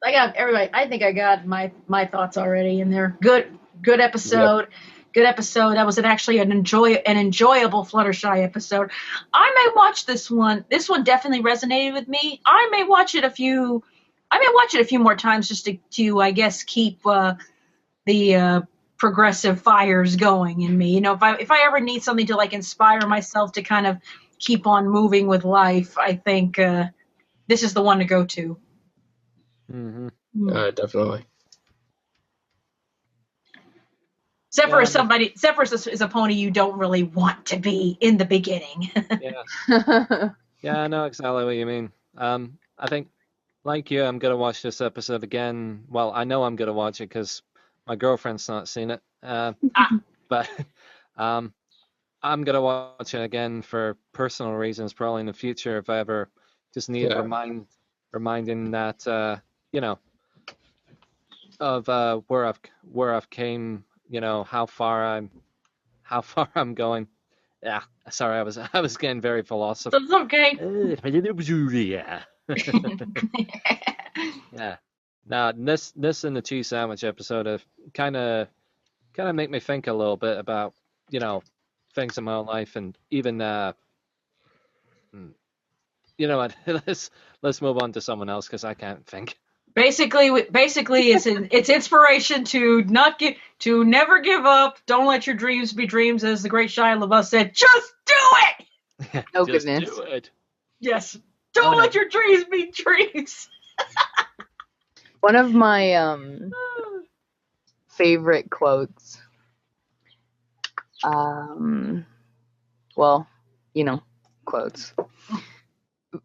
I got everybody. I think I got my thoughts already in there. Good episode. Yep. Good episode. That was actually an enjoyable Fluttershy episode. I may watch this one. This one definitely resonated with me. I may watch it a few more times just to I guess keep the progressive fires going in me. You know, if I ever need something to like inspire myself to kind of keep on moving with life, I think this is the one to go to. Mm-hmm. Definitely. Zephyr is somebody. Zephyr is a pony you don't really want to be in the beginning. Yeah, I know exactly what you mean. I think, like you, I'm gonna watch this episode again. Well, I know I'm gonna watch it because my girlfriend's not seen it. But I'm gonna watch it again for personal reasons, probably in the future if I ever just need reminding that you know, of where I've came, you know, how far I'm going. Yeah, sorry, I was getting very philosophical. It's okay. Yeah. Now this and the cheese sandwich episode have kind of make me think a little bit about, you know, things in my own life, and even you know what, let's move on to someone else because I can't think. Basically, it's inspiration to never give up. Don't let your dreams be dreams, as the great Shia LaBeouf said. Just do it. Oh Just goodness. do it. Yes. Don't let your dreams be dreams. One of my favorite quotes. Well, you know, quotes.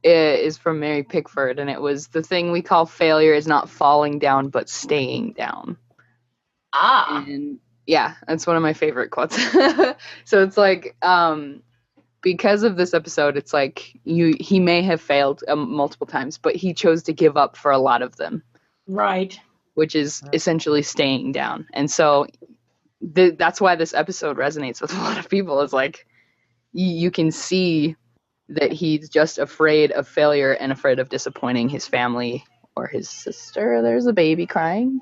Is from Mary Pickford, and it was, "The thing we call failure is not falling down, but staying down." And yeah, that's one of my favorite quotes. So it's like, because of this episode, it's like he may have failed multiple times, but he chose to give up for a lot of them. Right. Which is essentially staying down. And so that's why this episode resonates with a lot of people. It's like you can see that he's just afraid of failure and afraid of disappointing his family or his sister. There's a baby crying.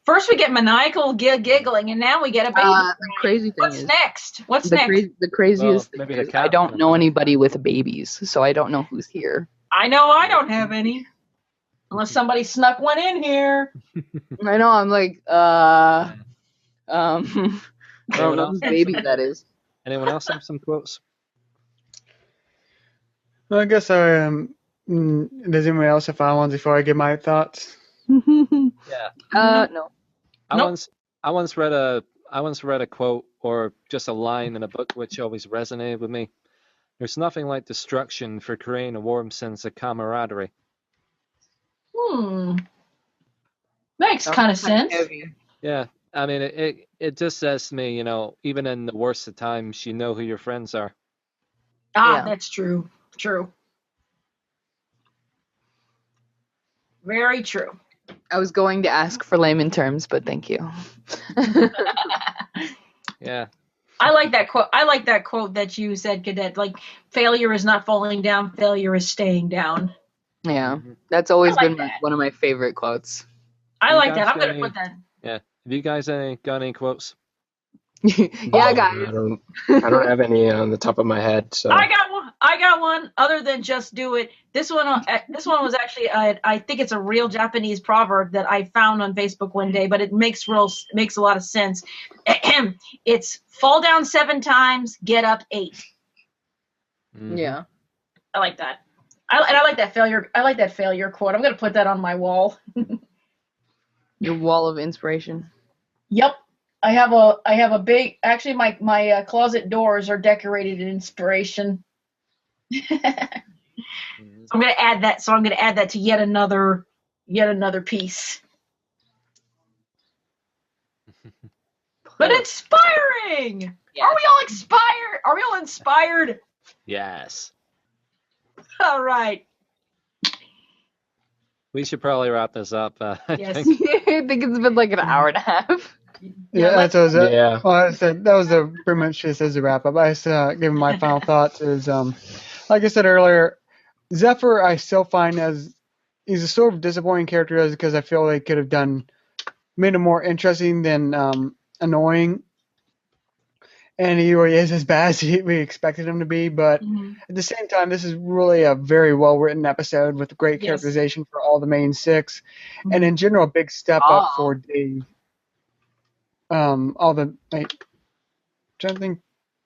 First we get maniacal giggling, and now we get a baby crying. Crazy thing What's next? What's next? The craziest thing is I don't know anybody with babies, so I don't know who's here. I know I don't have any. Unless somebody snuck one in here. I know, I'm like, I don't know whose baby that is. Anyone else have some quotes? Well, I guess does anyone else have found ones before I give my thoughts? Yeah. No. I once read a quote, or just a line in a book, which always resonated with me. There's nothing like destruction for creating a warm sense of camaraderie. Makes kind of sense. Yeah. I mean, it just says to me, you know, even in the worst of times, you know who your friends are. That's true. True. Very true. I was going to ask for layman terms, but thank you. Yeah. I like that quote. I like that quote that you said, Cadet. Like, failure is not falling down. Failure is staying down. Yeah, that's always I like been one of my favorite quotes. I You like that. guys I'm got gonna put that. Yeah. Have you guys got any quotes? Yeah, No, guys. I don't have any on the top of my head. So I got one. I got one. Other than just do it. This one was actually. I think it's a real Japanese proverb that I found on Facebook one day, but it makes a lot of sense. It's fall down 7 times, get up 8. Mm-hmm. Yeah. I like that. I like that failure. I like that failure quote. I'm gonna put that on my wall. Your wall of inspiration. Yep. I have a big. Actually, my closet doors are decorated in inspiration. So I'm gonna add that. So I'm gonna add that to yet another piece. But inspiring. Yes. Are we all inspired? Are we all inspired? Yes. All right. We should probably wrap this up. I Yes. think. I think it's been like an hour and a half. Yeah, that's what I was, Yeah. well, I said that was pretty much just as a wrap up. I just giving my final thoughts is like I said earlier, Zephyr I still find he's a sort of disappointing character because I feel they could have made him more interesting than annoying. And he really is as bad as we expected him to be, but at the same time, this is really a very well written episode with great Yes. characterization for all the main 6, and in general, a big step up for Dave. All the trying to think.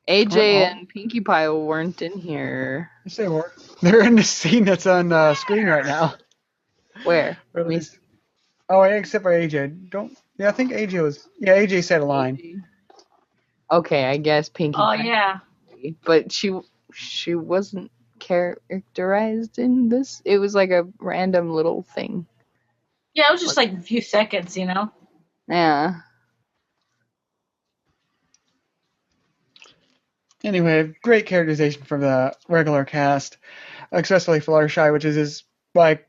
AJ and Pinkie Pie weren't in here. Yes, they were. They're in the scene that's on screen right now. Where? Or at least, oh, yeah, except for AJ. I think AJ was. Yeah, AJ said a line. Okay, I guess Pinkie Oh Pie. yeah. But she wasn't characterized in this. It was like a random little thing. Yeah, it was just like a few seconds, you know. Yeah. Anyway, great characterization from the regular cast, especially Fluttershy, which is like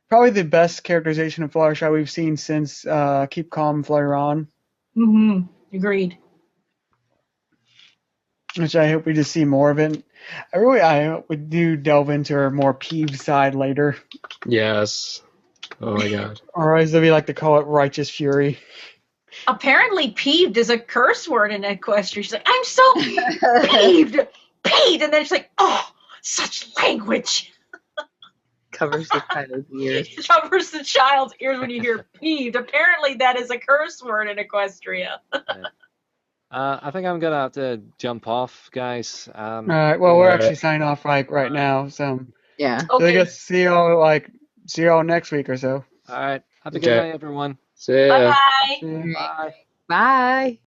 probably the best characterization of Fluttershy we've seen since Keep Calm, Flutter On. Agreed. Which I hope we just see more of it. I hope we do delve into her more peeved side later. Yes. Oh my god. Or as we like to call it, righteous fury. Apparently, peeved is a curse word in Equestria. She's like, I'm so peeved, and then she's like, oh, such language. Covers the child's ears. It covers the child's ears when you hear peeved. Apparently, that is a curse word in Equestria. I think I'm gonna have to jump off, guys. All right. Well, we're actually signing off right now. So yeah. So I guess see y'all next week or so. All right. Have a good night, everyone. See ya. Bye. Bye. Bye.